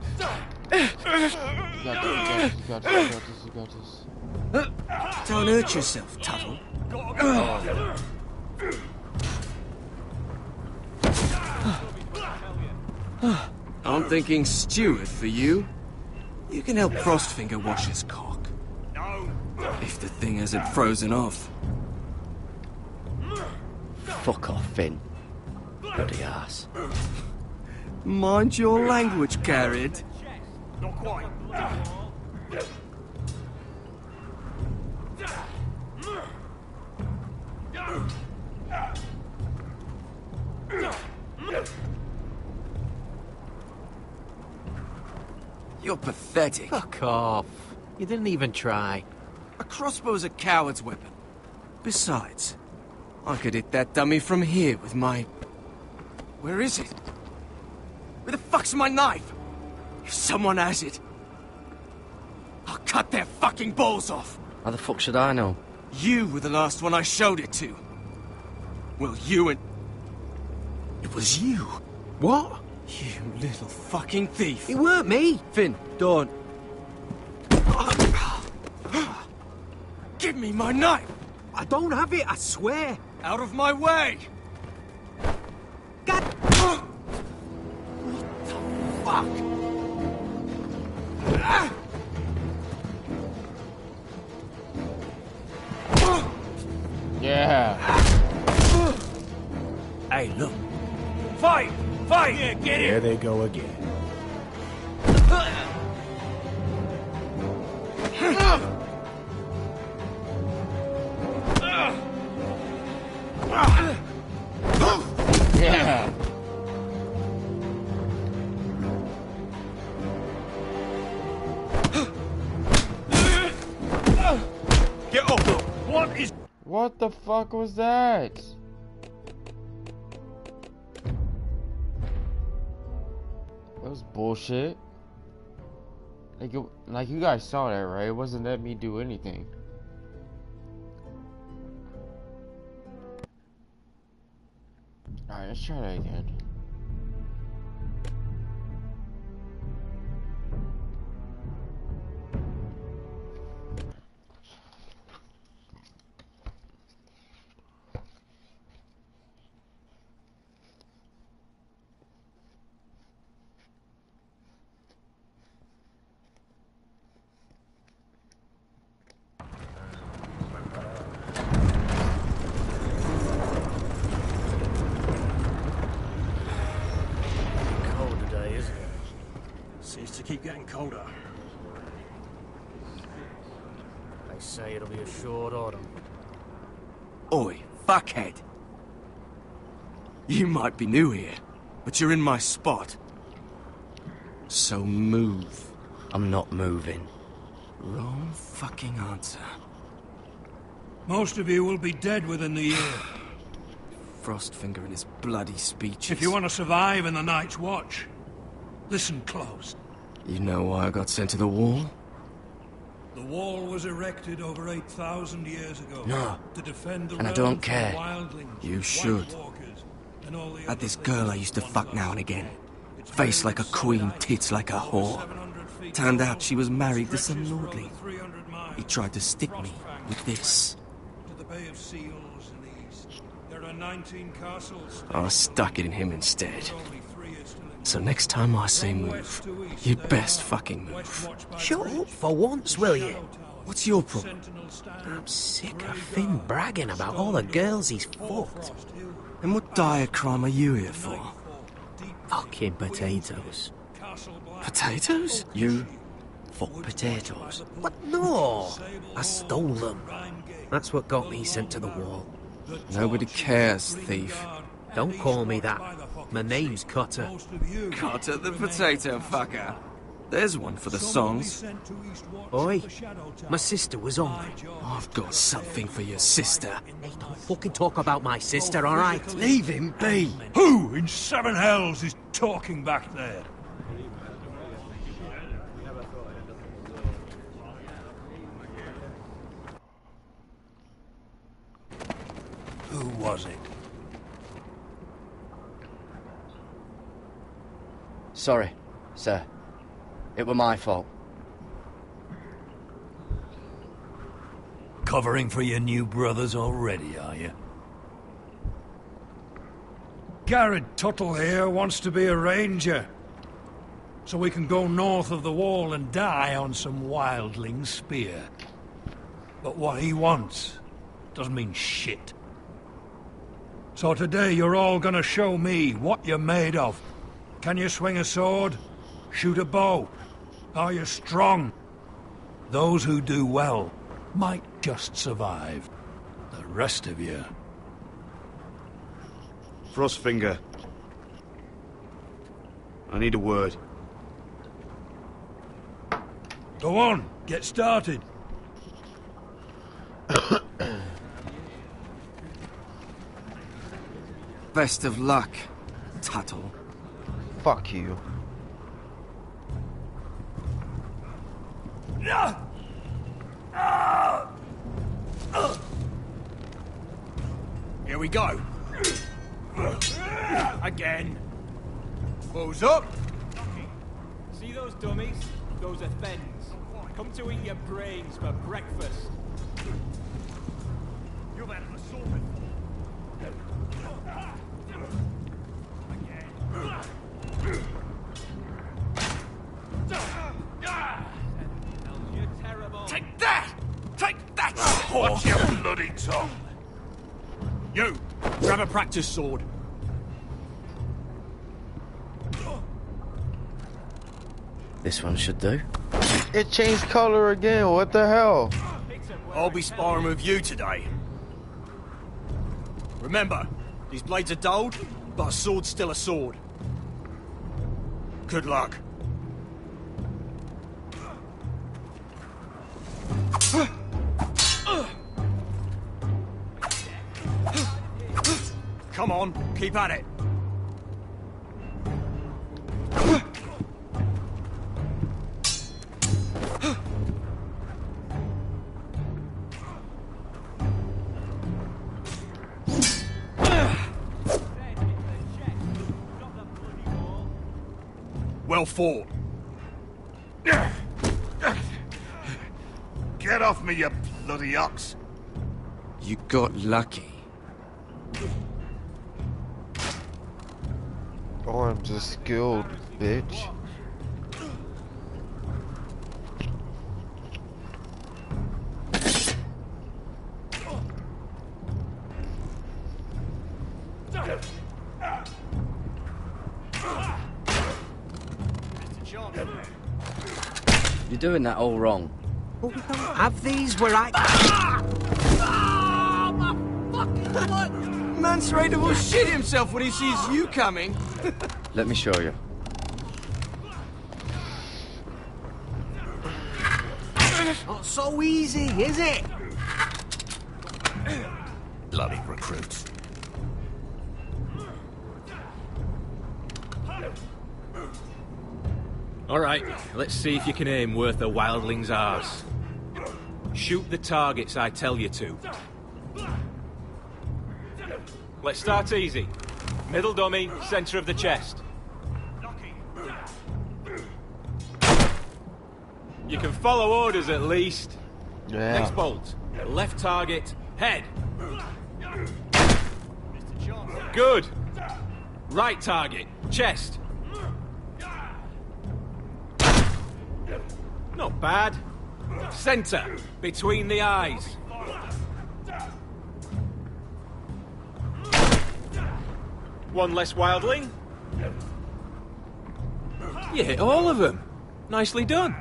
got this.
Don't hurt yourself, Tuttle.
I'm thinking Stewart for you. You can help Frostfinger wash his cock. If the thing hasn't frozen off.
Fuck off, Finn. Bloody ass.
Mind your language, Garrett.
Not quite.
You're pathetic.
Fuck off. You didn't even try.
A crossbow's a coward's weapon. Besides, I could hit that dummy from here with my... Where is it? Where the fuck's my knife? If someone has it, I'll cut their fucking balls off.
How the fuck should I know?
You were the last one I showed it to. Well, you and... It was you.
What?
You little fucking thief.
It weren't me.
Finn, don't. Give me my knife.
I don't have it, I swear.
Out of my way.
God.
What the fuck?
Yeah.
Hey, look.
Fight! Fight! Yeah, get
There they go again.
Yeah.
Get off! What is...
What the fuck was that? That was bullshit. Like you guys saw that, right? It wasn't letting me do anything. Alright, let's try that again.
Keep getting colder.
They say it'll be a short autumn.
Oi, fuckhead. You might be new here, but you're in my spot. So move.
I'm not moving.
Wrong fucking answer.
Most of you will be dead within the year.
Frostfinger and his bloody speeches.
If you want to survive in the Night's Watch, listen close.
You know why I got sent to the wall?
The wall was erected over 8,000 years ago.
No.
To defend the
And I
realm
don't
from
care.
wildlings,
You
White
should.
Walkers, and all the
Had this
other
girl I
things
used to
that
fuck
wander
now and
us.
again.
It's
Face
made
like a
of solid
queen,
ice,
tits like a
over
whore.
700 feet
Turned
tall,
out she was married to
stretches
some
for
lordly.
over 300 miles.
He tried to stick me with this.
To the Bay of Seals in the east. There are 19 castles.
I stuck it in him instead. So next time I say move, you'd best fucking move.
Shut up for once, will you?
What's your problem?
I'm sick of Finn bragging about all the girls he's fucked.
And what dire crime are you here for?
Fucking potatoes.
Potatoes?
You fuck potatoes?
What? No! I stole them. That's what got me sent to the wall.
Nobody cares, thief.
Don't call me that. My name's Cutter.
Cutter the potato fucker. There's one for the songs.
Oi, my sister was on me.
I've got something for your sister.
Hey, don't fucking talk about my sister, alright?
Leave him be.
Who in seven hells is talking back there? Who was it?
Sorry, sir. It were my fault.
Covering for your new brothers already, are you? Garrett Tuttle here wants to be a ranger. So we can go north of the wall and die on some wildling spear. But what he wants doesn't mean shit. So today you're all gonna show me what you're made of. Can you swing a sword? Shoot a bow? Are you strong? Those who do well might just survive. The rest of you...
Frostfinger. I need a word.
Go on, get started.
Best of luck, Tittle.
Fuck you.
Here we go. Again. Balls up.
See those dummies? Those are thens. Come to eat your brains for breakfast.
You've had an assault before.
You're terrible.
Take that! Take that! Watch your bloody tongue! You, grab a practice sword.
This one should do.
It changed color again. What the hell?
I'll be sparring with you today. Remember, these blades are dulled, but a sword's still a sword. Good luck. Come on, keep at it. Well fought.
Get off me, you bloody ox!
You got lucky.
Oh, I'm just skilled, bitch.
You're doing that all wrong.
Well, we don't have these where I...
Man's ready to shit himself when he sees you coming.
Let me show you.
Not so easy, is it?
Bloody recruits.
All right, let's see if you can aim worth a wildling's arse. Shoot the targets I tell you to. Let's start easy. Middle dummy, center of the chest. You can follow orders at least.
Yeah.
Next bolt. Left target, head. Good. Right target, chest. Not bad. Center, between the eyes. One less wildling. You hit all of them. Nicely done.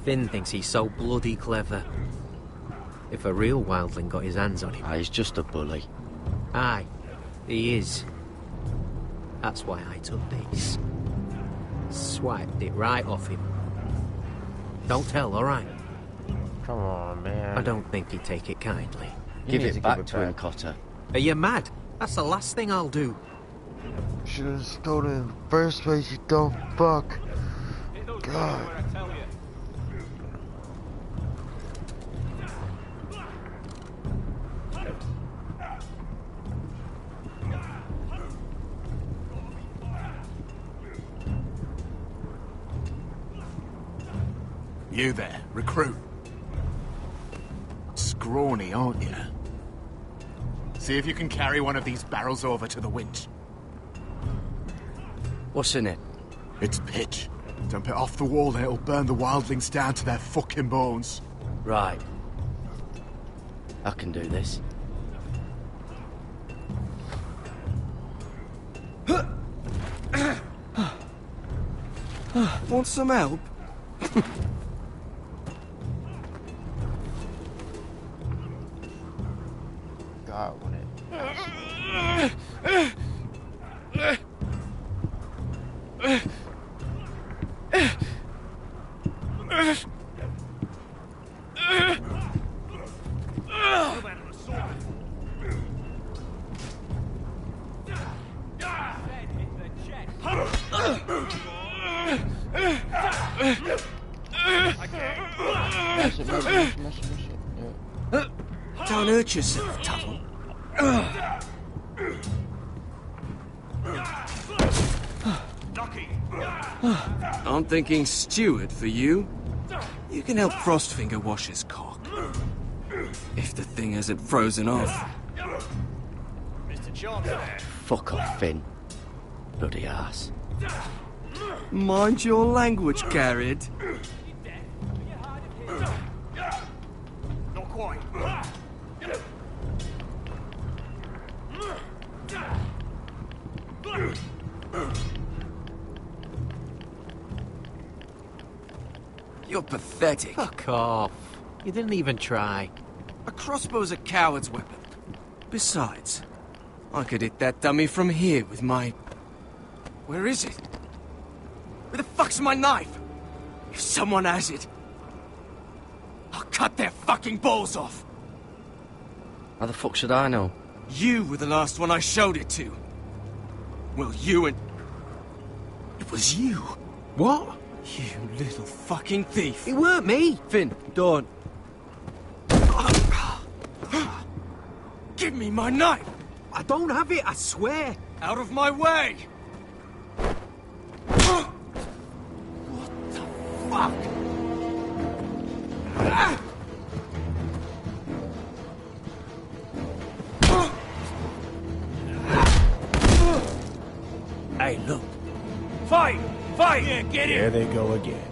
Finn thinks he's so bloody clever. If a real wildling got his hands on him...
He's just a bully.
Aye, he is. That's why I took these. Swiped it right off him. Don't tell, alright?
Come on, man.
I don't think he'd take it kindly.
Give it back to him, Cotter.
Are you mad? That's the last thing I'll do.
Should've stolen in the first place, you dumb fuck. God.
You there, recruit. Scrawny, aren't you? See if you can carry one of these barrels over to the winch.
What's in it?
It's pitch. Dump it off the wall and it'll burn the wildlings down to their fucking bones.
Right. I can do this.
Want some help?
God, when
Don't hurt yourself, Tuttle. I'm thinking steward for you. You can help Frostfinger wash his cock. If the thing hasn't frozen off.
Mr. Johnson.
Fuck off, Finn. Bloody ass.
Mind your language, Garrett.
Not quite.
You're pathetic.
Fuck off. You didn't even try.
A crossbow's a coward's weapon. Besides, I could hit that dummy from here with my... Where is it? Where the fuck's my knife? If someone has it, I'll cut their fucking balls off.
How the fuck should I know?
You were the last one I showed it to. Well, you and... It was you.
What?
You little fucking thief.
It weren't me. Finn, don't.
Give me my knife!
I don't have it, I swear.
Out of my way! What the fuck?
Hey, look.
Fight! Fight!
Yeah, get it! There they go again.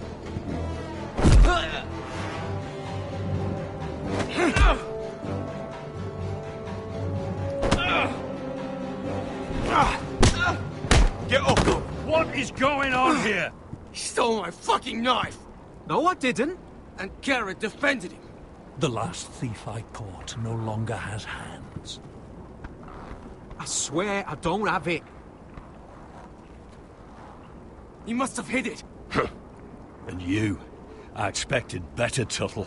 Get up! What is going on here?
He stole my fucking knife!
No, I didn't.
And Garrett defended him.
The last thief I caught no longer has hands.
I swear I don't have it.
He must have hid it.
And you, I expected better, Tuttle.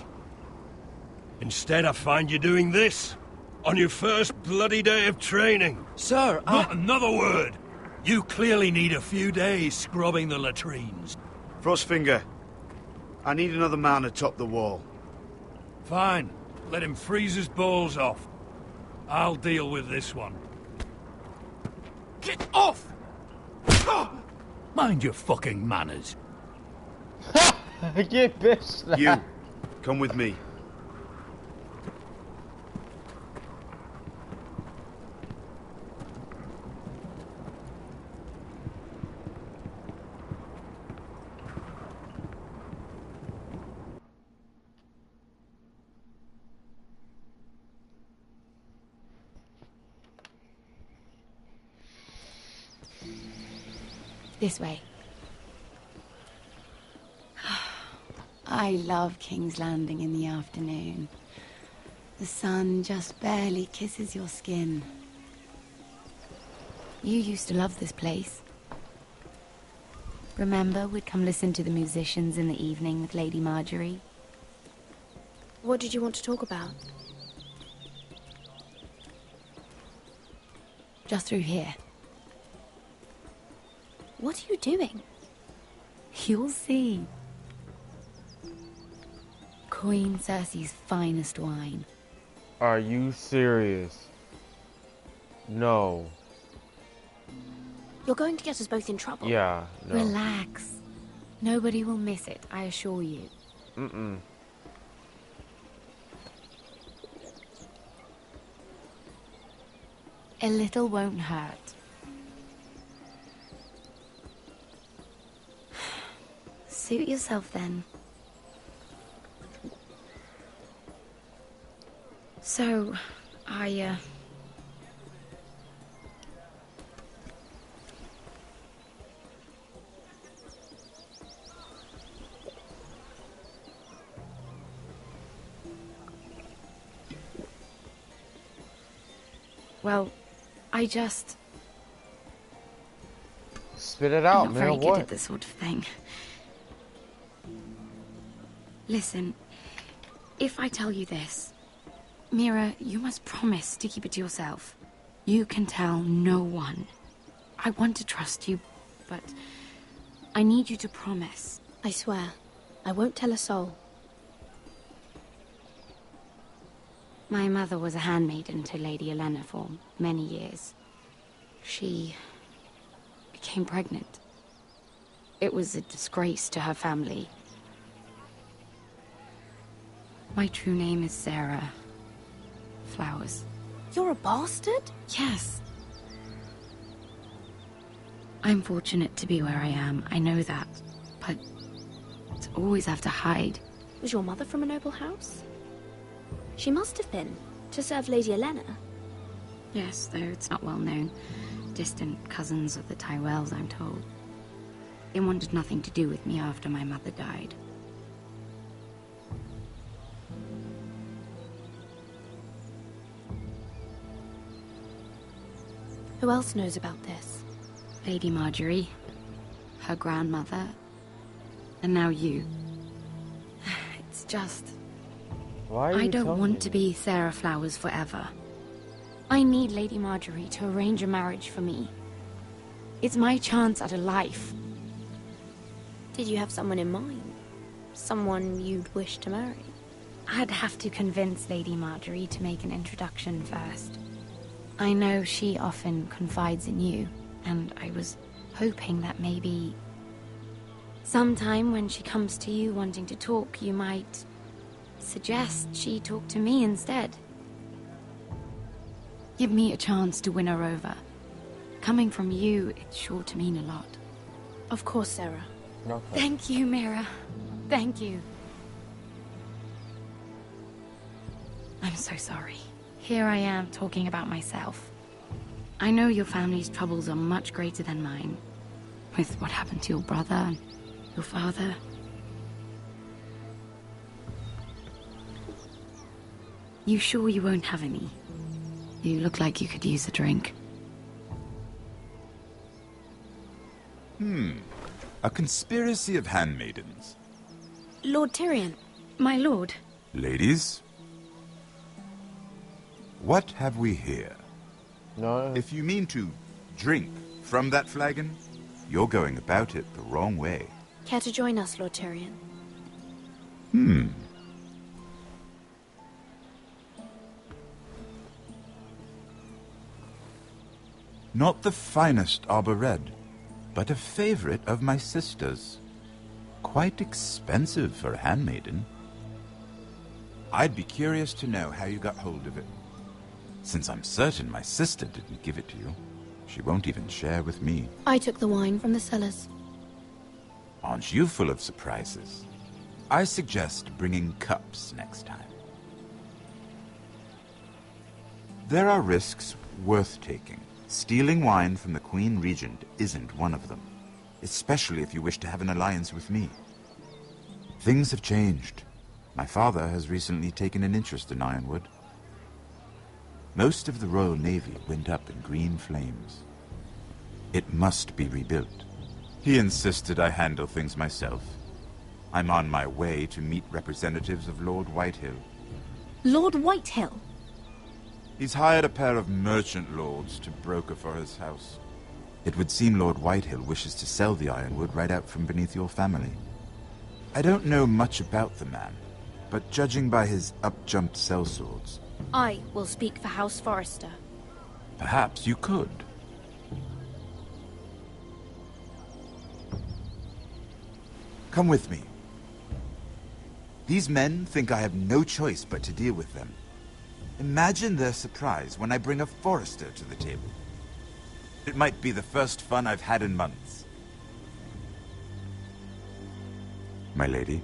Instead, I find you doing this on your first bloody day of training.
Sir,
Not another word. You clearly need a few days scrubbing the latrines.
Frostfinger, I need another man atop the wall.
Fine. Let him freeze his balls off. I'll deal with this one.
Get off!
Mind your fucking manners.
You bitch.
You, come with me.
This way. I love King's Landing in the afternoon. The sun just barely kisses your skin. You used to love this place. Remember, we'd come listen to the musicians in the evening with Lady Marjorie?
What did you want to talk about?
Just through here.
What are you doing?
You'll see. Queen Cersei's finest wine.
Are you serious? No.
You're going to get us both in trouble.
Yeah, no.
Relax. Nobody will miss it, I assure you.
Mm-mm.
A little won't hurt. Suit yourself then. So, well, I just...
Spit it
I'm
out,
not
man.
very good
What?
at this sort of thing. Listen, if I tell you this, Mira, you must promise to keep it to yourself. You can tell no one. I want to trust you, but I need you to promise.
I swear, I won't tell a soul.
My mother was a handmaiden to Lady Elena for many years. She became pregnant. It was a disgrace to her family. My true name is Sarah Flowers.
You're a bastard?
Yes. I'm fortunate to be where I am, I know that. But to always have to hide.
Was your mother from a noble house? She must have been, to serve Lady Elena.
Yes, though it's not well known. Distant cousins of the Tyrells, I'm told. They wanted nothing to do with me after my mother died.
Who else knows about this?
Lady Marjorie, her grandmother, and now you. It's just...
Why are you
I don't
telling
want
me?
to be Sarah Flowers forever. I need Lady Marjorie to arrange a marriage for me. It's my chance at a life.
Did you have someone in mind? Someone you'd wish to marry?
I'd have to convince Lady Marjorie to make an introduction first. I know she often confides in you, and I was hoping that maybe... sometime when she comes to you wanting to talk, you might suggest she talk to me instead. Give me a chance to win her over. Coming from you, it's sure to mean a lot.
Of course, Sarah.
Okay.
Thank you, Mira. Thank you. I'm so sorry. Here I am talking about myself. I know your family's troubles are much greater than mine. With what happened to your brother and your father. You sure you won't have any? You look like you could use a drink.
A conspiracy of handmaidens.
Lord Tyrion.
My lord.
Ladies, what have we here?
No.
If you mean to drink from that flagon, you're going about it the wrong way.
Care to join us, Lord Tyrion?
Not the finest arbor red, but a favorite of my sister's. Quite expensive for a handmaiden. I'd be curious to know how you got hold of it. Since I'm certain my sister didn't give it to you, she won't even share with me.
I took the wine from the cellars.
Aren't you full of surprises? I suggest bringing cups next time. There are risks worth taking. Stealing wine from the Queen Regent isn't one of them, especially if you wish to have an alliance with me. Things have changed. My father has recently taken an interest in Ironwood. Most of the Royal Navy went up in green flames. It must be rebuilt. He insisted I handle things myself. I'm on my way to meet representatives of Lord Whitehill.
Lord Whitehill?
He's hired a pair of merchant lords to broker for his house. It would seem Lord Whitehill wishes to sell the Ironwood right out from beneath your family. I don't know much about the man, but judging by his up-jumped sellswords,
I will speak for House Forrester.
perhaps you could. Come with me. These men think I have no choice but to deal with them. Imagine their surprise when I bring a Forrester to the table. It might be the first fun I've had in months. My lady.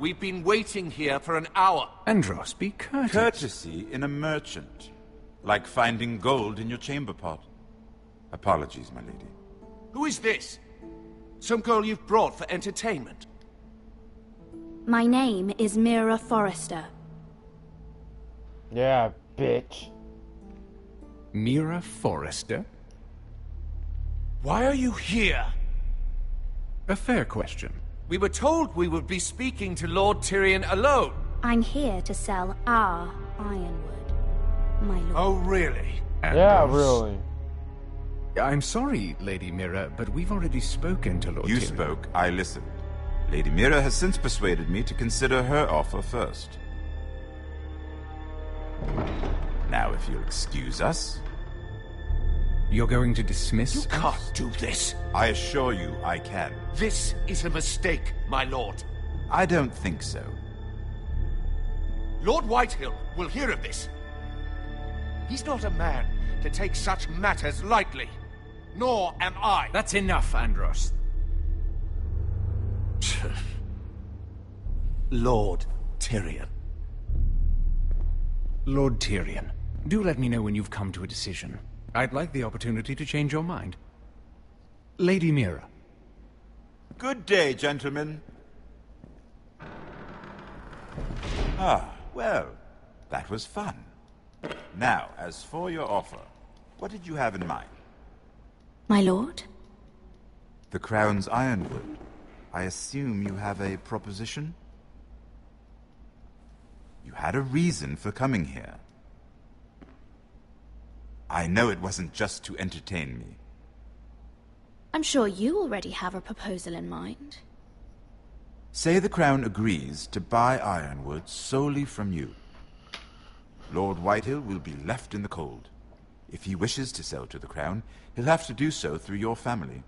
We've been waiting here for an hour.
Andros, be courteous.
Courtesy in a merchant. Like finding gold in your chamber pot. Apologies, my lady.
Who is this? Some girl you've brought for entertainment?
My name is Mira Forrester.
Yeah, bitch.
Mira Forrester?
Why are you here?
A fair question.
We were told we would be speaking to Lord Tyrion alone.
I'm here to sell our ironwood, my lord.
Oh, really?
Yeah, really.
I'm sorry, Lady Mira, but we've already spoken to Lord Tyrion.
You spoke, I listened. Lady Mira has since persuaded me to consider her offer first. Now, if you'll excuse us...
You're going to dismiss
You
us?
can't do this.
I assure you I can.
This is a mistake, my lord.
I don't think so.
Lord Whitehill will hear of this. He's not a man to take such matters lightly. Nor am I.
That's enough, Andros.
Lord Tyrion.
Lord Tyrion, do let me know when you've come to a decision. I'd like the opportunity to change your mind. Lady Mira.
Good day, gentlemen. Ah, well, that was fun. Now, as for your offer, what did you have in mind?
My lord?
The Crown's ironwood. I assume you have a proposition? You had a reason for coming here. I know it wasn't just to entertain me.
I'm sure you already have a proposal in mind.
Say the Crown agrees to buy ironwood solely from you. Lord Whitehill will be left in the cold. If he wishes to sell to the Crown, he'll have to do so through your family.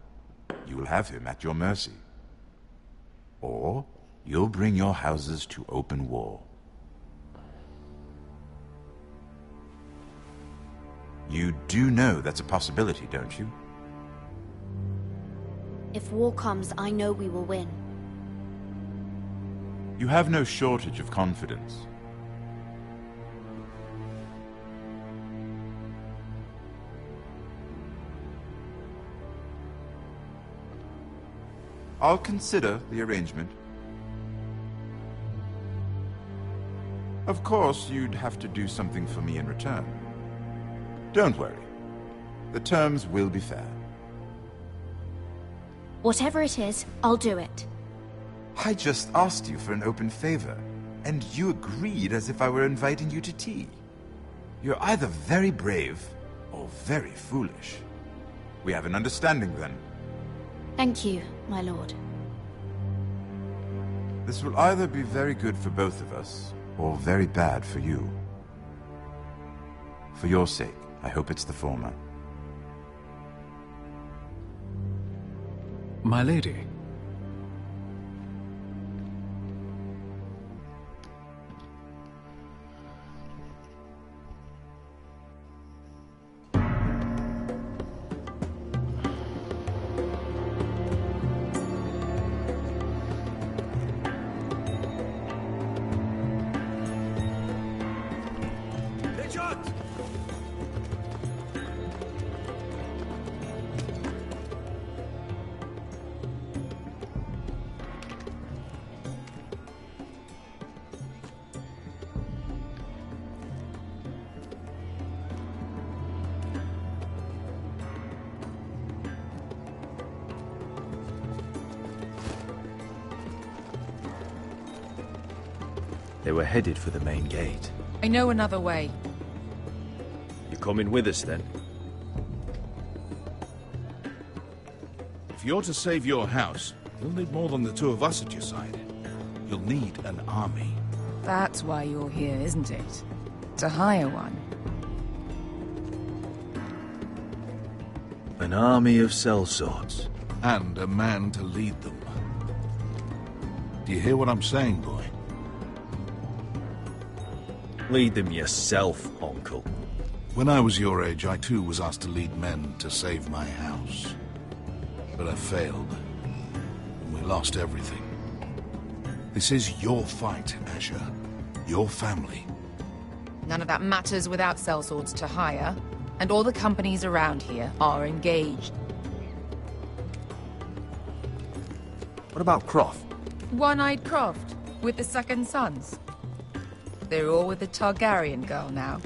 You will have him at your mercy. Or you'll bring your houses to open war. You do know that's a possibility, don't you?
If war comes, I know we will win.
You have no shortage of confidence. I'll consider the arrangement. Of course, you'd have to do something for me in return. Don't worry. The terms will be fair.
Whatever it is, I'll do it.
I just asked you for an open favor, and you agreed as if I were inviting you to tea. You're either very brave or very foolish. We have an understanding then.
Thank you, my lord.
This will either be very good for both of us, or very bad for you. For your sake, I hope it's the former.
My lady.
They were headed for the main gate.
I know another way.
You coming with us, then?
If you're to save your house, you'll need more than the two of us at your side. You'll need an army.
That's why you're here, isn't it? To hire one.
An army of sellswords.
And a man to lead them. Do you hear what I'm saying, boy?
Lead them yourself, Uncle.
When I was your age, I too was asked to lead men to save my house. But I failed. And we lost everything. This is your fight, Asher. Your family.
None of that matters without sellswords to hire, and all the companies around here are engaged.
What about Croft?
One-Eyed Croft, with the second sons. They're all with the Targaryen girl now.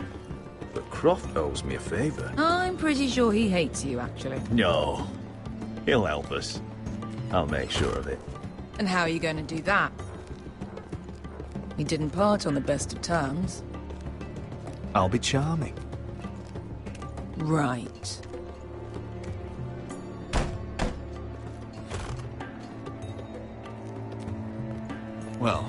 But Croft owes me a favor.
I'm pretty sure he hates you, actually.
No. He'll help us. I'll make sure of it.
And how are you going to do that? We didn't part on the best of terms.
I'll be charming.
Right.
Well,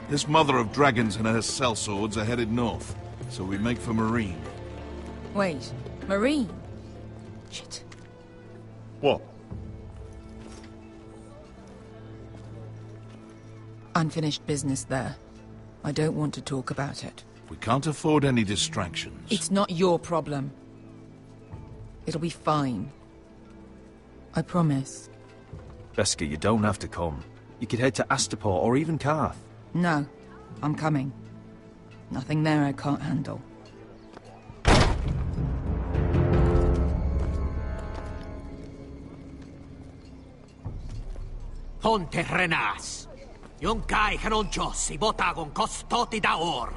this mother of dragons and her sellswords are headed north, so we make for Marine.
Wait, Marine? Shit.
What?
Unfinished business there. I don't want to talk about it.
We can't afford any distractions.
It's not your problem. It'll be fine. I promise.
Beskha, you don't have to come. You could head to Astapor or even Karth.
No, I'm coming. Nothing there I can't handle.
Ponte Renas. Yung kai kanon Diyos, ibotagong kostoti daor.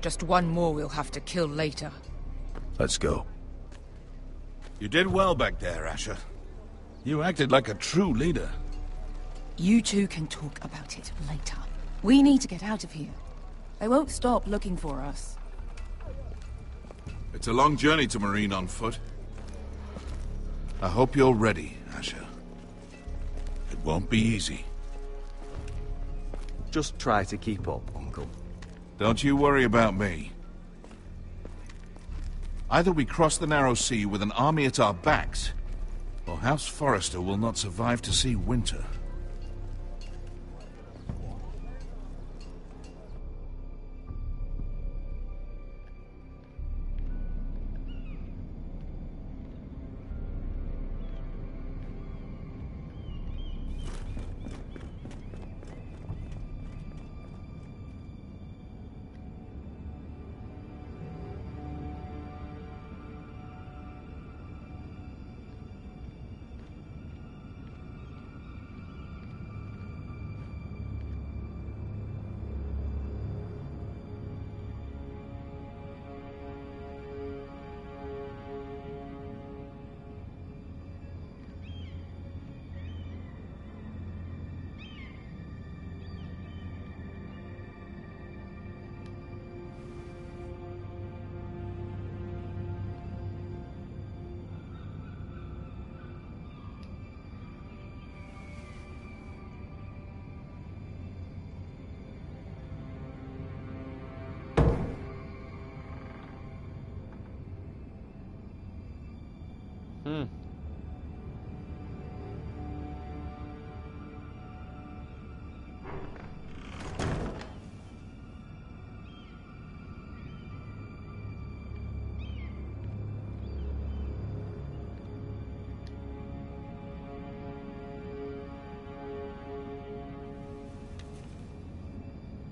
Just one more we'll have to kill later.
Let's go.
You did well back there, Asher. You acted like a true leader.
You two can talk about it later. We need to get out of here. They won't stop looking for us.
It's a long journey to Marine on foot. I hope you're ready, Asher. It won't be easy.
Just try to keep up, Uncle.
Don't you worry about me. Either we cross the narrow sea with an army at our backs, or House Forrester will not survive to see winter.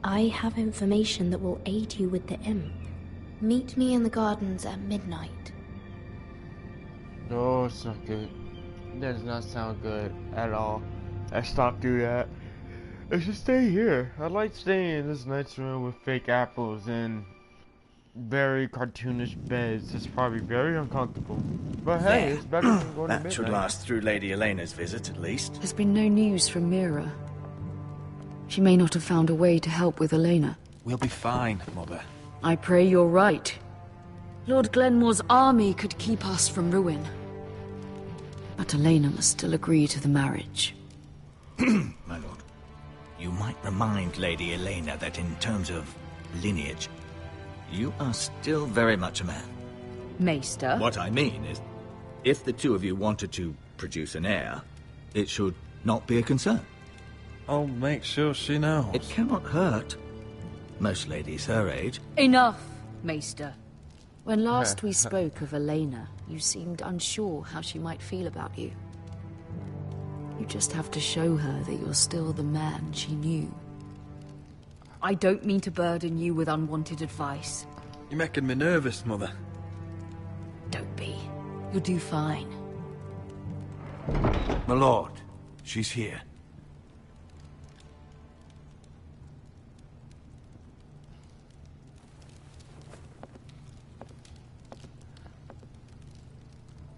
I have information that will aid you with the imp. Meet me in the gardens at midnight.
No, it's not good. That does not sound good at all. Let's not do that. Let's just stay here. I like staying in this nice room with fake apples and very cartoonish beds. It's probably very uncomfortable. But hey,
There.
it's better than going to
That
midnight.
should last through Lady Elena's visit, at least.
There's been no news from Mira. She may not have found a way to help with Elena.
We'll be fine, Mother.
I pray you're right. Lord Glenmore's army could keep us from ruin. But Elena must still agree to the marriage.
My lord, you might remind Lady Elena that in terms of lineage, you are still very much a man.
Maester?
What I mean is, if the two of you wanted to produce an heir, it should not be a concern.
I'll make sure she knows.
It cannot hurt. Most ladies her age.
Enough, Maester. When last we spoke of Elena, you seemed unsure how she might feel about you. You just have to show her that you're still the man she knew. I don't mean to burden you with unwanted advice.
You're making me nervous, Mother.
Don't be. You'll do fine.
My lord, she's here.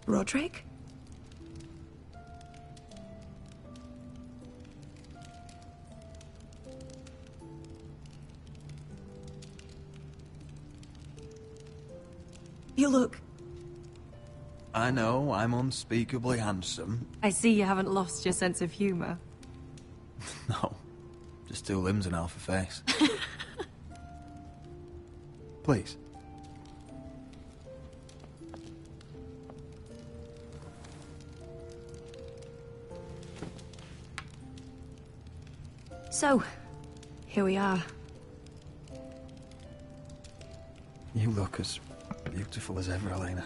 Roderick? You look...
I know, I'm unspeakably handsome.
I see you haven't lost your sense of humor.
No, just two limbs and half a face. Please.
So, here we are.
You look as beautiful as ever, Elena.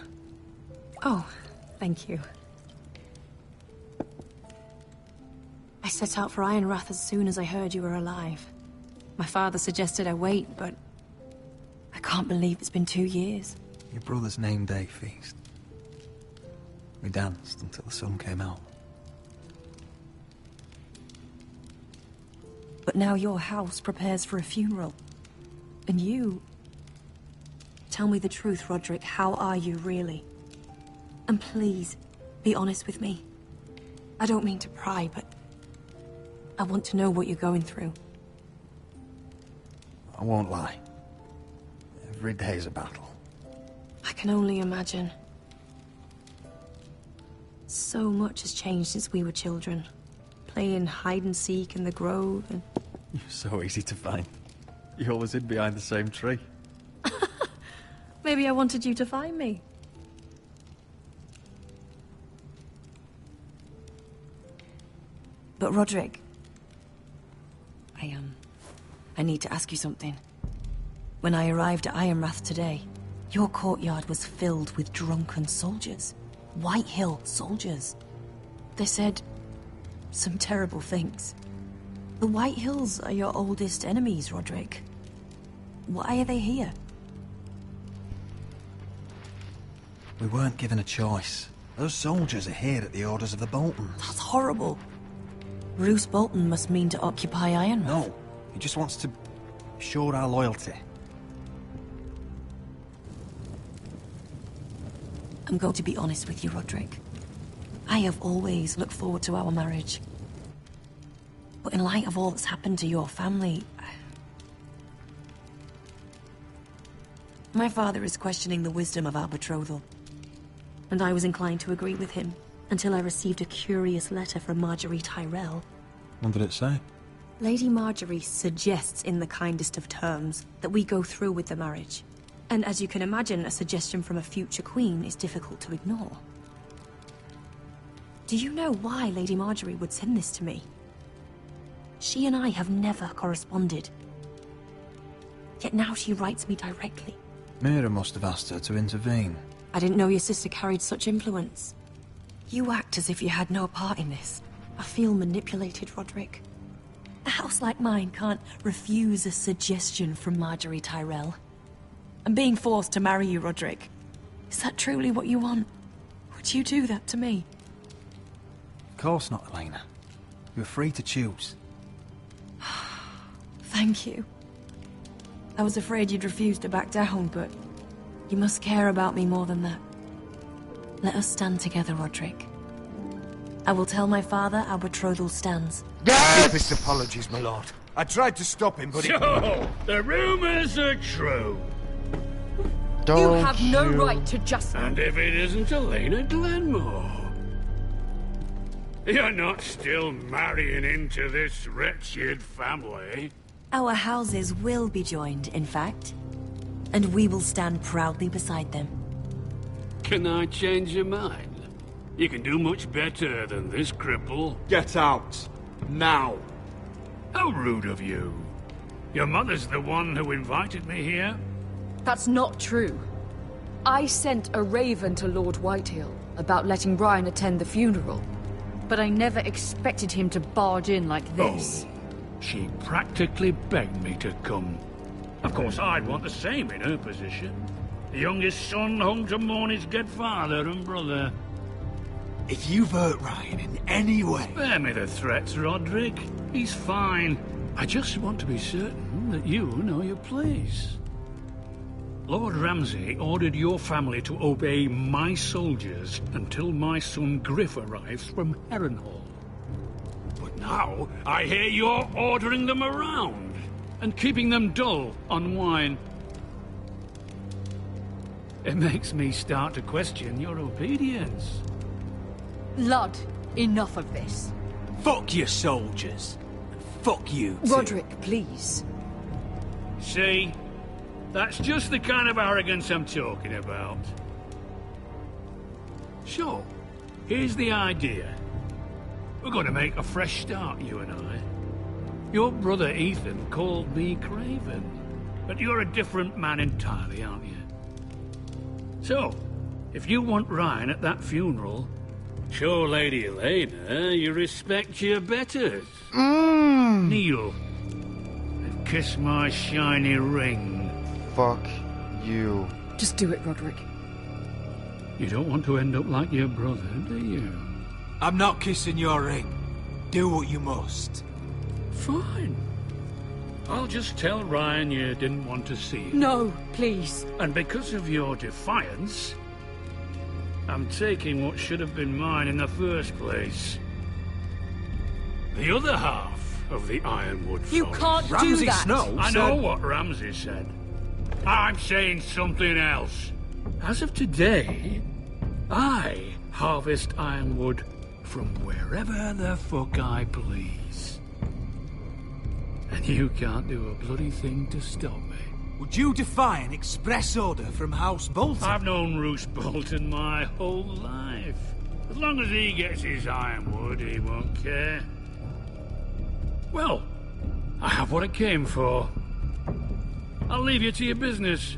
Oh, thank you. I set out for Ironrath as soon as I heard you were alive. My father suggested I wait, but I can't believe it's been 2 years.
Your brother's name day feast. We danced until the sun came out.
But now your house prepares for a funeral. And you... Tell me the truth, Roderick. How are you, really? And please, be honest with me. I don't mean to pry, but... I want to know what you're going through.
I won't lie. Every day's a battle.
I can only imagine. So much has changed since we were children. Playing hide-and-seek in the grove and...
You're so easy to find. You always hid behind the same tree.
Maybe I wanted you to find me. But Roderick... I need to ask you something. When I arrived at Ironrath today, your courtyard was filled with drunken soldiers. White Hill soldiers. They said some terrible things. The White Hills are your oldest enemies, Roderick. Why are they here?
We weren't given a choice. Those soldiers are here at the orders of the Boltons.
That's horrible. Roose Bolton must mean to occupy Ironrath.
No, he just wants to show our loyalty.
I'm going to be honest with you, Roderick. I have always looked forward to our marriage. But in light of all that's happened to your family... My father is questioning the wisdom of our betrothal. And I was inclined to agree with him, until I received a curious letter from Marjorie Tyrell.
What did it say?
Lady Marjorie suggests in the kindest of terms that we go through with the marriage. And as you can imagine, a suggestion from a future queen is difficult to ignore. Do you know why Lady Marjorie would send this to me? She and I have never corresponded. Yet now she writes me directly.
Mira must have asked her to intervene.
I didn't know your sister carried such influence. You act as if you had no part in this. I feel manipulated, Roderick. A house like mine can't refuse a suggestion from Marjorie Tyrell. I'm being forced to marry you, Roderick. Is that truly what you want? Or Would you do that to me?
Of course not, Elena. You're free to choose.
Thank you. I was afraid you'd refuse to back down, but you must care about me more than that. Let us stand together, Roderick. I will tell my father our betrothal stands.
Deepest apologies, my lord. I tried to stop him, but
So, the rumors are true.
You have no right to just...
And if it isn't Elena Glenmore? You're not still marrying into this wretched family?
Our houses will be joined, in fact. And we will stand proudly beside them.
Can I change your mind? You can do much better than this cripple.
Get out. Now.
How rude of you. Your mother's the one who invited me here?
That's not true. I sent a raven to Lord Whitehill about letting Brian attend the funeral. But I never expected him to barge in like this.
Oh, she practically begged me to come. Of course, I'd want the same in her position. The youngest son home to mourn his dead father and brother.
If you've hurt Ryan in any way...
Spare me the threats, Roderick. He's fine. I just want to be certain that you know your place. Lord Ramsay ordered your family to obey my soldiers until my son Griff arrives from Harrenhal. But now, I hear you're ordering them around and keeping them dull on wine. It makes me start to question your obedience.
Lud, enough of this.
Fuck your soldiers. And fuck you, too.
Roderick, please.
See? That's just the kind of arrogance I'm talking about. So, here's the idea. We're going to make a fresh start, you and I. Your brother Ethan called me Craven, but you're a different man entirely, aren't you? So, if you want Ryan at that funeral, show Lady Elena you respect your betters. Kneel and kiss my shiny ring.
Fuck you.
Just do it, Roderick.
You don't want to end up like your brother, do you?
I'm not kissing your ring. Do what you must.
Fine. I'll just tell Ryan you didn't want to see him.
No, please.
And because of your defiance, I'm taking what should have been mine in the first place. The other half of the Ironwood Forest.
You can't do that!
Snow
I know what Ramsay said. I'm saying something else. As of today, I harvest ironwood from wherever the fuck I please. And you can't do a bloody thing to stop me.
Would you defy an express order from House Bolton?
I've known Roose Bolton my whole life. As long as he gets his ironwood, he won't care. Well, I have what I came for. I'll leave you to your business.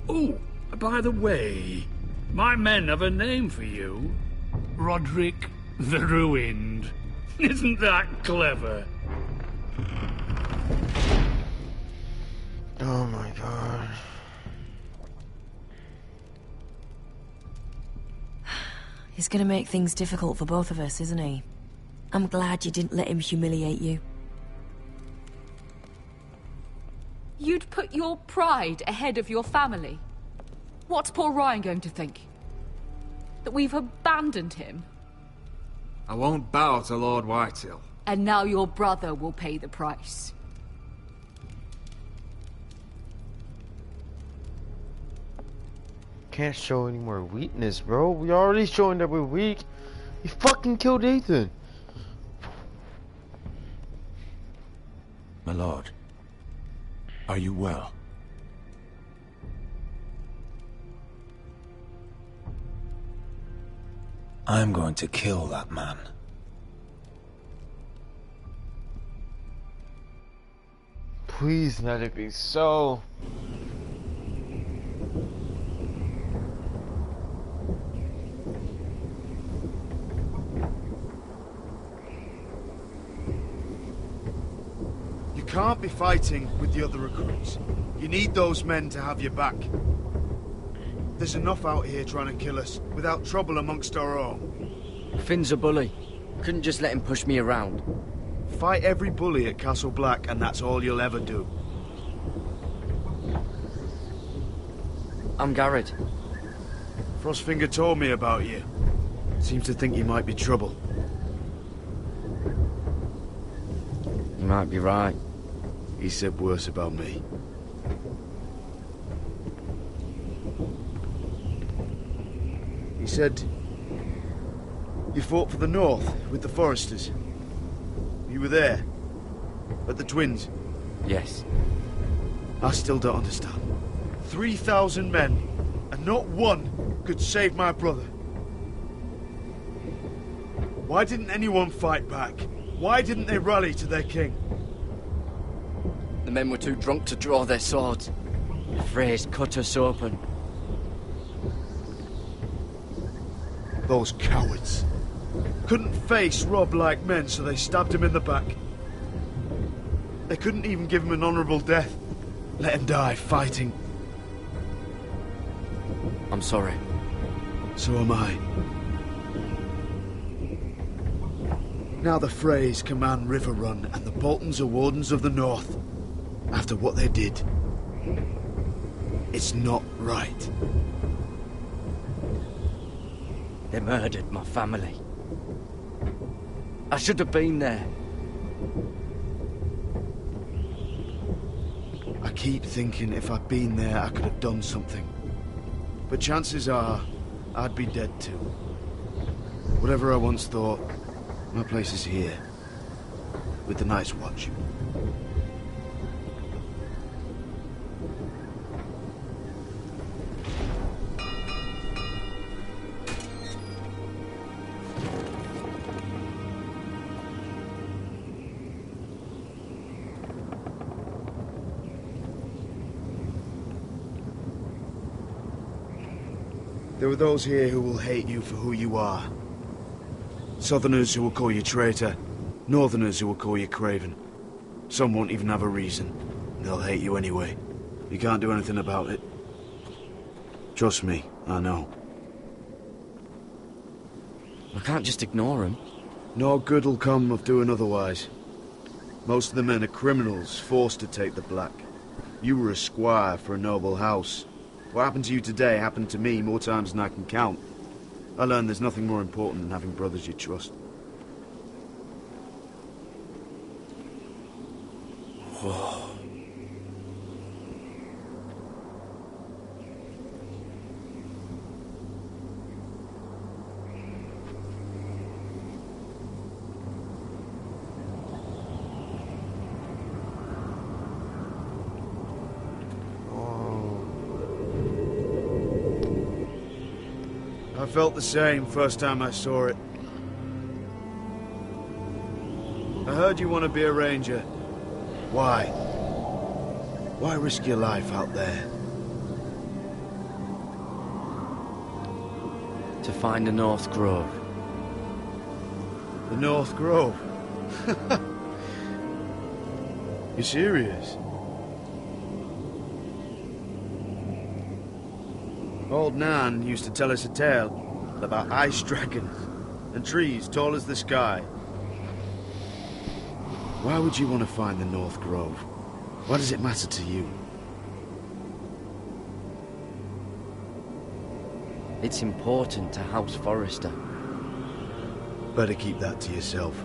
Oh, by the way, my men have a name for you. Roderick the Ruined. Isn't that clever?
Oh my god.
He's gonna make things difficult for both of us, isn't he? I'm glad you didn't let him humiliate you.
You'd put your pride ahead of your family. What's poor Ryan going to think? That we've abandoned him?
I won't bow to Lord Whitehill.
And now your brother will pay the price.
Can't show any more weakness, bro. We already showing that we're weak. You fucking killed Ethan.
My lord, are you well?
I'm going to kill that man.
Please let it be so.
can't be fighting with the other recruits. You need those men to have your back. There's enough out here trying to kill us, without trouble amongst our own.
Finn's a bully. Couldn't just let him push me around.
Fight every bully at Castle Black, and that's all you'll ever do.
I'm Garrett.
Frostfinger told me about you. Seems to think you might be trouble.
You might be right.
He said worse about me. He said you fought for the North with the Foresters. You were there, at the Twins.
Yes.
I still don't understand. 3,000 men, and not one could save my brother. Why didn't anyone fight back? Why didn't they rally to their king?
The men were too drunk to draw their swords. The Freys cut us open.
Those cowards. Couldn't face Rob like men, so they stabbed him in the back. They couldn't even give him an honourable death. Let him die fighting.
I'm sorry.
So am I. Now the Freys command Riverrun, and the Boltons are Wardens of the North. After what they did. It's not right.
They murdered my family. I should have been there.
I keep thinking if I'd been there, I could have done something. But chances are, I'd be dead too. Whatever I once thought, my place is here. With the Night's Watch. There are those here who will hate you for who you are. Southerners who will call you traitor. Northerners who will call you craven. Some won't even have a reason. They'll hate you anyway. You can't do anything about it. Trust me, I know.
I can't just ignore him.
No good will come of doing otherwise. Most of the men are criminals, forced to take the black. You were a squire for a noble house. What happened to you today happened to me more times than I can count. I learned there's nothing more important than having brothers you trust.
Whoa.
I felt the same first time I saw it. I heard you want to be a ranger. Why? Why risk your life out there?
To find the North Grove.
The North Grove? You serious? Old Nan used to tell us a tale about ice dragons and trees tall as the sky. Why would you want to find the North Grove? Why does it matter to you?
It's important to House Forrester.
Better keep that to yourself.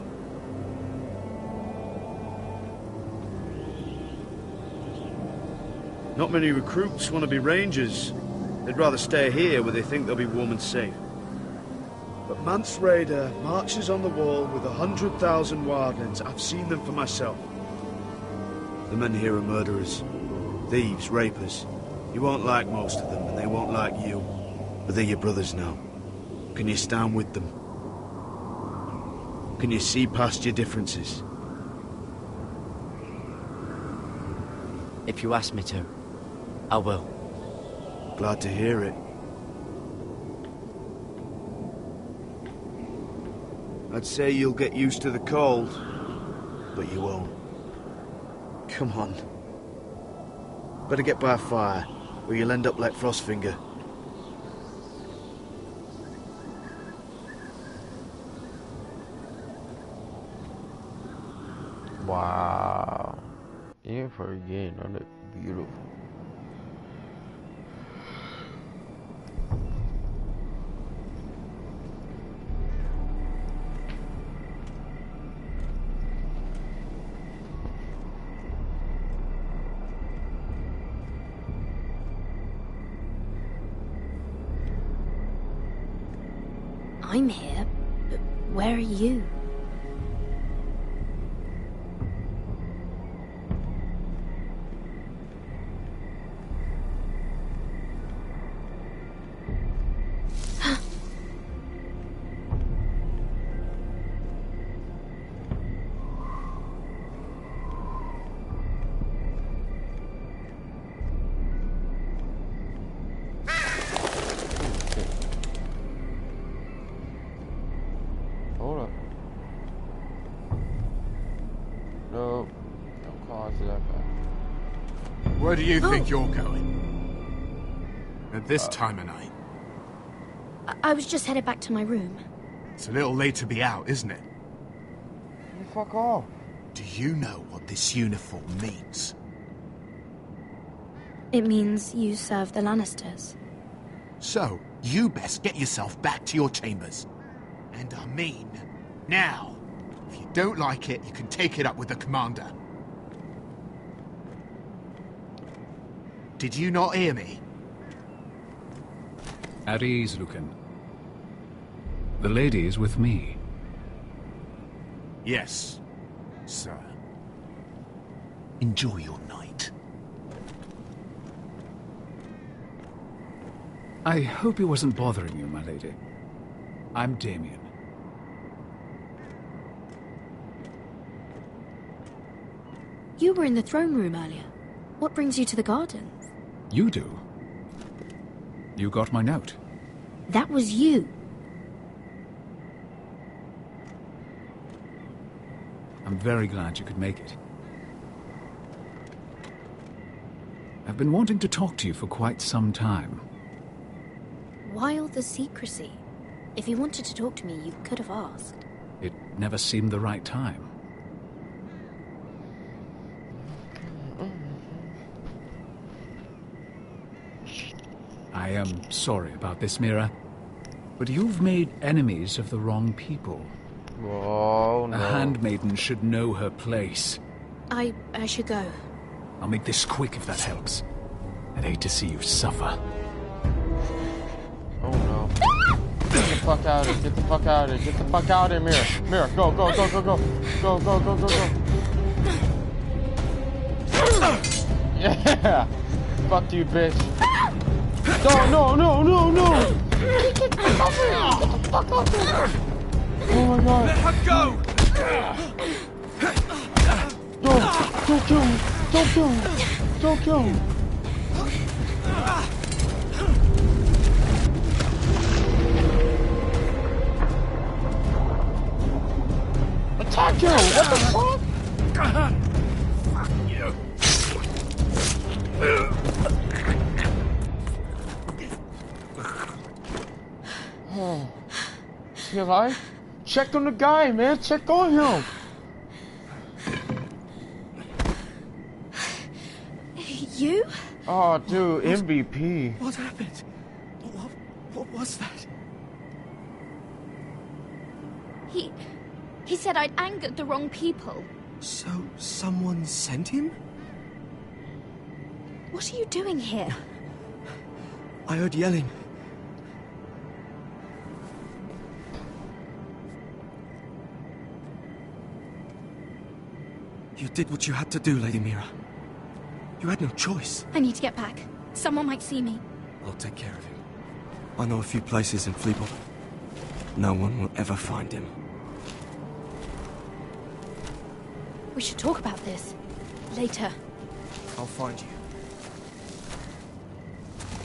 Not many recruits want to be rangers. They'd rather stay here where they think they'll be warm and safe. But Mance Raider marches on the wall with 100,000 wildlings. I've seen them for myself. The men here are murderers, thieves, rapers. You won't like most of them, and they won't like you. But they're your brothers now. Can you stand with them? Can you see past your differences?
If you ask me to, I will.
Glad to hear it. I'd say you'll get used to the cold, but you won't. Come on. Better get by a fire, or you'll end up like Frostfinger.
Wow. You forget, don't it? Beautiful.
I'm here, but where are you?
Hold up. No. Don't call to that guy.
Where do you think you're going? At this time of night?
I was just headed back to my room.
It's a little late to be out, isn't it?
You fuck off.
Do you know what this uniform means?
It means you serve the Lannisters.
So, you best get yourself back to your chambers. And I mean, now. If you don't like it, you can take it up with the commander. Did you not hear me?
At ease, Lucan. The lady is with me.
Yes, sir. Enjoy your night.
I hope he wasn't bothering you, my lady. I'm Damien.
You were in the throne room earlier. What brings you to the gardens?
You do? You got my note.
That was you.
I'm very glad you could make it. I've been wanting to talk to you for quite some time.
Why all the secrecy? If you wanted to talk to me, you could have asked.
It never seemed the right time. I am sorry about this, Mira, but you've made enemies of the wrong people.
Oh, no.
A handmaiden should know her place.
I should go.
I'll make this quick if that helps. I'd hate to see you suffer.
Oh no. Get the fuck out of here. Get the fuck out of here. Get the fuck out of here, Mira. Mira, go, go, go, go, go. Go, go, go, go, go. Yeah. Fuck you, bitch. No, no, no, no, no. Get the fuck off here. Get the fuck off here. Oh my god.
Let her go!
No, don't kill me. Don't kill me. Don't kill me. Attack him! What the fuck?
Fuck you.
Oh. Is he alive? Check on the guy, man. Check on him.
You?
Oh, dude, MVP.
What happened? What was that?
He said I'd angered the wrong people.
So, someone sent him?
What are you doing here?
I heard yelling. You did what you had to do, Lady Mira. You had no choice.
I need to get back. Someone might see me.
I'll take care of him. I know a few places in Fleabot. No one will ever find him.
We should talk about this. Later.
I'll find you.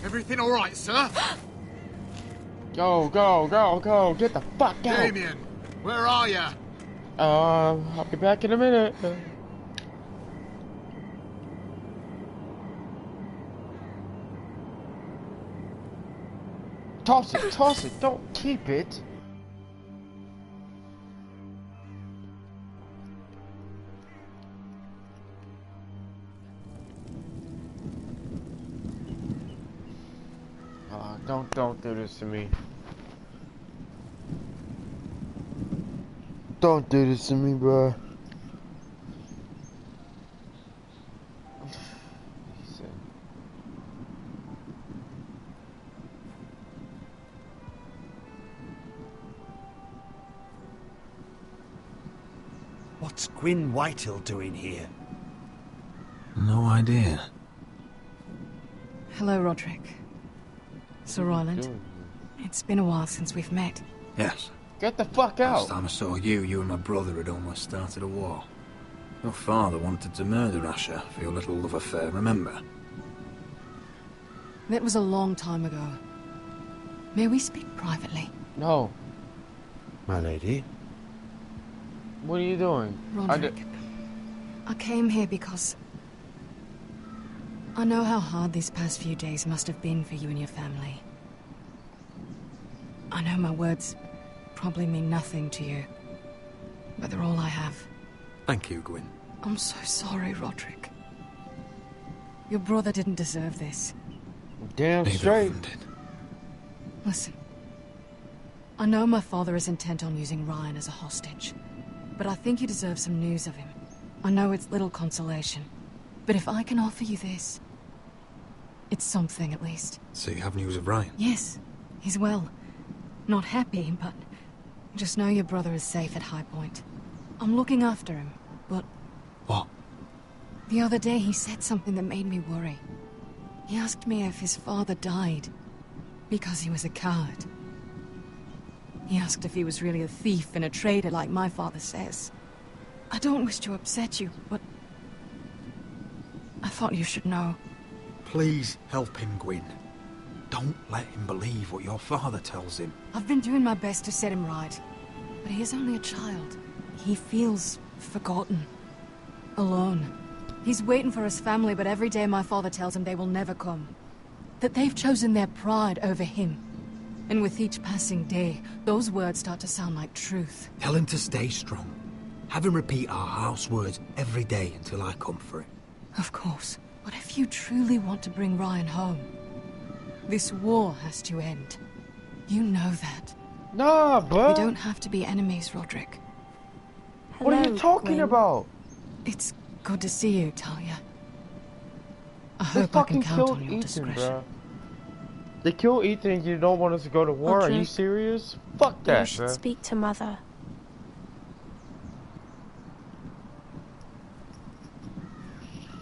Everything all right, sir?
Go, go, go, go. Get the fuck out.
Damien, where are you?
I'll be back in a minute. Toss it, don't keep it. Don't do this to me. Don't do this to me, bro.
What's Gwyn Whitehill doing here?
No idea.
Hello, Roderick. Sir Roland. It's been a while since we've met.
Yes.
Get the fuck out!
Last time I saw you and my brother had almost started a war. Your father wanted to murder Asher for your little love affair, remember?
That was a long time ago. May we speak privately?
No.
My lady?
What are you doing?
Roderick, I came here because I know how hard these past few days must have been for you and your family. I know my words probably mean nothing to you, but they're all I have.
Thank you, Gwyn.
I'm so sorry, Roderick. Your brother didn't deserve this.
Damn straight.
Listen. I know my father is intent on using Ryan as a hostage, but I think you deserve some news of him. I know it's little consolation, but if I can offer you this, it's something at least.
So you have news of Ryan?
Yes, he's well. Not happy, but just know your brother is safe at High Point. I'm looking after him, but...
What?
The other day he said something that made me worry. He asked me if his father died because he was a coward. He asked if he was really a thief and a traitor like my father says. I don't wish to upset you, but I thought you should know.
Please help him, Gwyn. Don't let him believe what your father tells him.
I've been doing my best to set him right, but he is only a child. He feels forgotten, alone. He's waiting for his family, but every day my father tells him they will never come. That they've chosen their pride over him. And with each passing day, those words start to sound like truth.
Tell him to stay strong. Have him repeat our house words every day until I come for him.
Of course. But if you truly want to bring Ryan home, this war has to end. You know that.
Nah, bro.
We don't have to be enemies, Roderick.
What are you talking about?
It's good to see you, Talia. I
They
hope I can
fucking
count
killed
on your
Ethan,
discretion.
bro. They killed Ethan and you don't want us to go to war? Are you
Roderick,
serious? Fuck that,
you should
bro.
speak to Mother.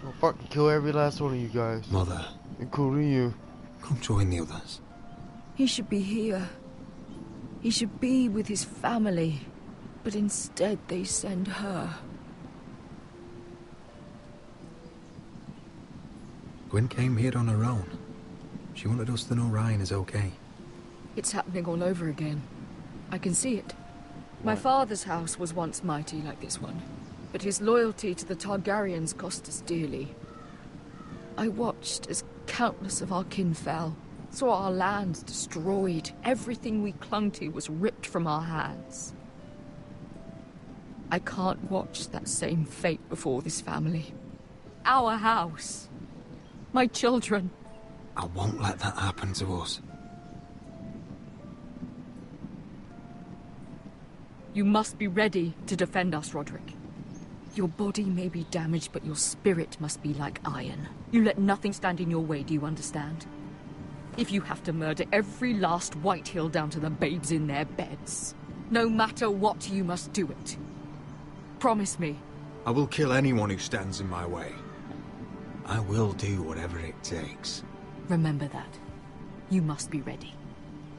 I'll fucking kill every last one of you guys.
Mother.
Including you.
Come join the others.
He should be here. He should be with his family. But instead they send her.
Gwyn came here on her own. She wanted us to know Ryan is okay.
It's happening all over again. I can see it. My father's house was once mighty like this one, but his loyalty to the Targaryens cost us dearly. I watched as countless of our kin fell, saw our lands destroyed, everything we clung to was ripped from our hands. I can't watch that same fate before this family. Our house. My children.
I won't let that happen to us.
You must be ready to defend us, Roderick. Your body may be damaged, but your spirit must be like iron. You let nothing stand in your way, do you understand? If you have to murder every last Whitehill down to the babes in their beds, no matter what, you must do it. Promise me.
I will kill anyone who stands in my way. I will do whatever it takes.
Remember that. You must be ready.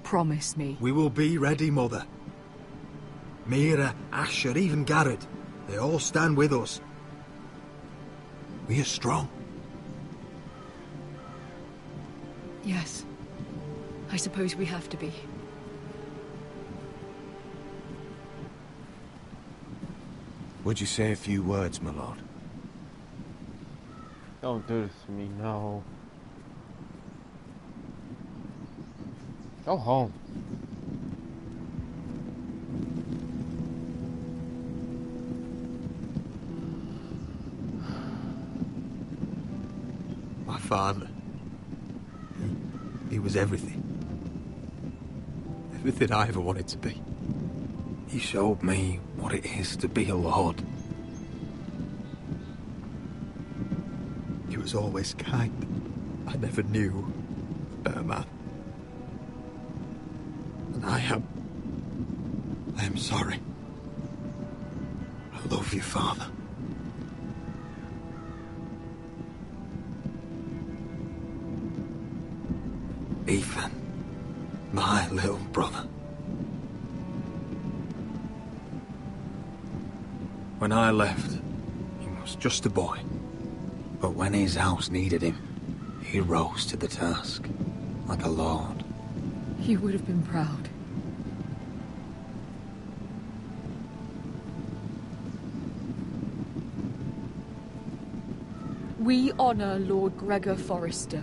Promise me.
We will be ready, Mother. Mira, Asher, even Garrett. They all stand with us. We are strong.
Yes. I suppose we have to be.
Would you say a few words, my lord?
Don't do this to me, no. Go home.
My father. He was everything. Everything I ever wanted to be. He showed me what it is to be a lord. He was always kind. I never knew a better man. And I am sorry. I love you, Father. Ethan, my little brother. When I left, he was just a boy. But when his house needed him, he rose to the task, like a lord.
He would have been proud. We honor Lord Gregor Forrester,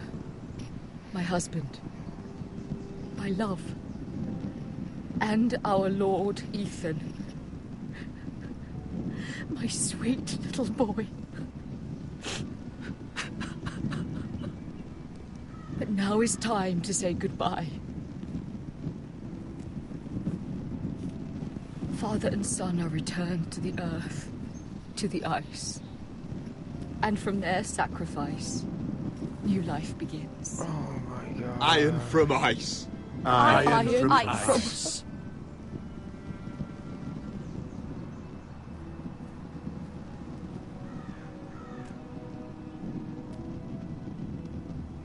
my husband, my love, and our Lord Ethan, my sweet little boy. But now is time to say goodbye. Father and son are returned to the earth, to the ice. And from their sacrifice, new life begins.
Oh my god.
Iron from ice.
Iron
from
ice.
ice.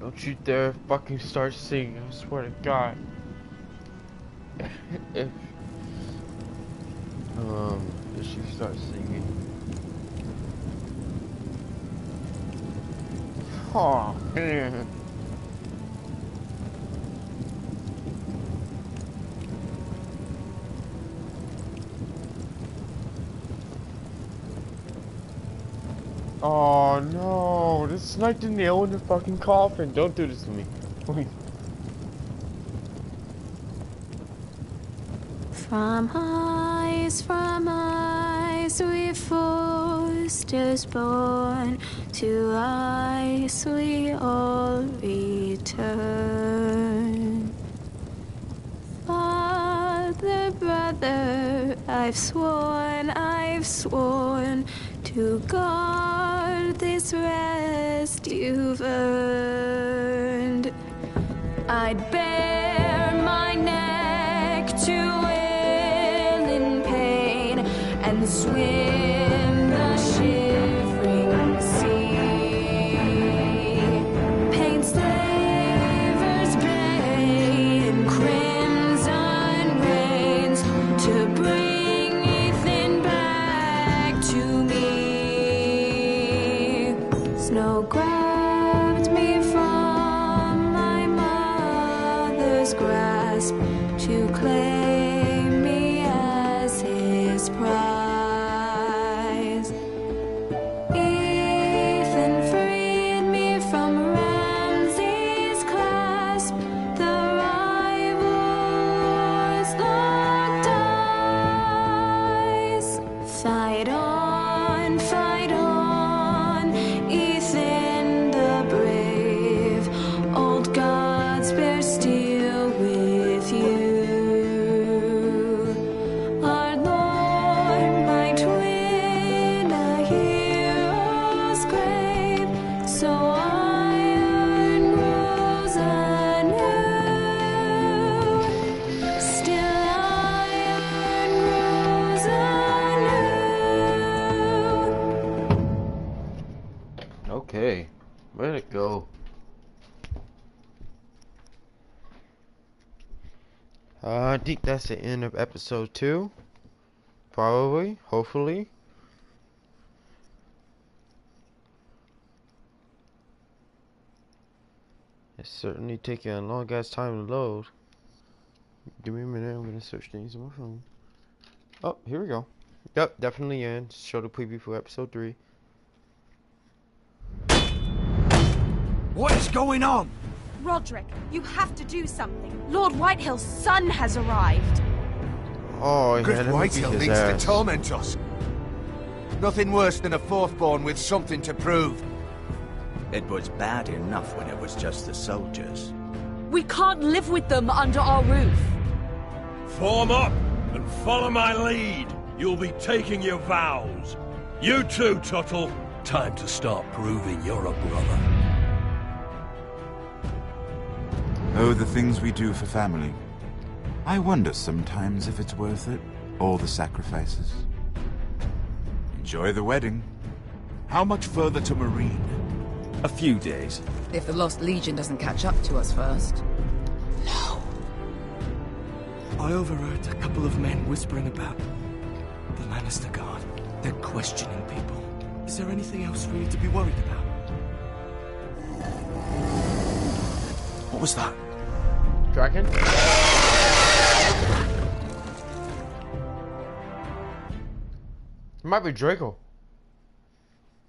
Don't you dare fucking start singing, I swear to God. if she starts singing. Oh man. Oh no, this sniped a nail in the fucking coffin. Don't do this to me. Please.
From ice we foresters born, to ice we all return. Father, brother, I've sworn to guard this rest you've earned. I'd bare my neck to wail in pain and swim the shivering sea. Paint slavers gray in crimson rains to bring Ethan back to me. Snow grabbed me from my mother's grasp to claim me as his prize. Ethan freed me from Ramsay's clasp. The rivals locked eyes. Fight on, Ethan the brave. Old gods bear steel with you. Our Lord might win a hero's grave, so iron rose anew. Still iron rose anew.
Okay, where'd it go? I think that's the end of episode 2. Probably, hopefully. It's certainly taking a long ass time to load. Give me a minute, I'm gonna search things on my phone. Oh, here we go. Yep, definitely in. Show the preview for episode 3.
What is going on?
Roderick, you have to do something. Lord Whitehill's son has arrived.
Oh, yeah,
Griff Whitehill
his
needs to
ass.
torment us. Nothing worse than a fourthborn with something to prove.
It was bad enough when it was just the soldiers.
We can't live with them under our roof.
Form up and follow my lead. You'll be taking your vows. You too, Tuttle. Time to start proving you're a brother.
Oh, the things we do for family. I wonder sometimes if it's worth it, all the sacrifices. Enjoy the wedding.
How much further to Marine?
A few days.
If the Lost Legion doesn't catch up to us first.
I overheard a couple of men whispering about the Lannister Guard. They're questioning people. Is there anything else we need to be worried about?
What was that?
Dragon? It might be Draco.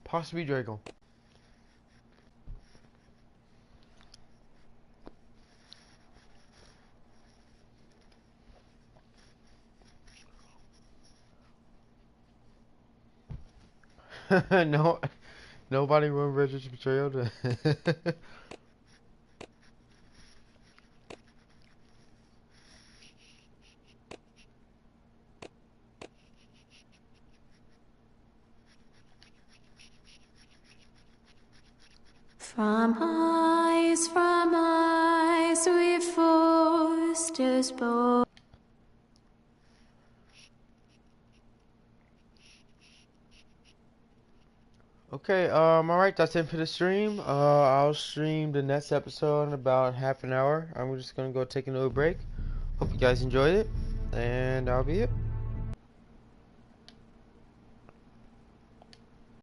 Possibly Draco. No, nobody remembers Richard's betrayal.
From eyes, we forced us both.
Okay, alright, that's it for the stream. I'll stream the next episode in about half an hour. I'm just gonna go take a little break. Hope you guys enjoyed it, and that'll be it.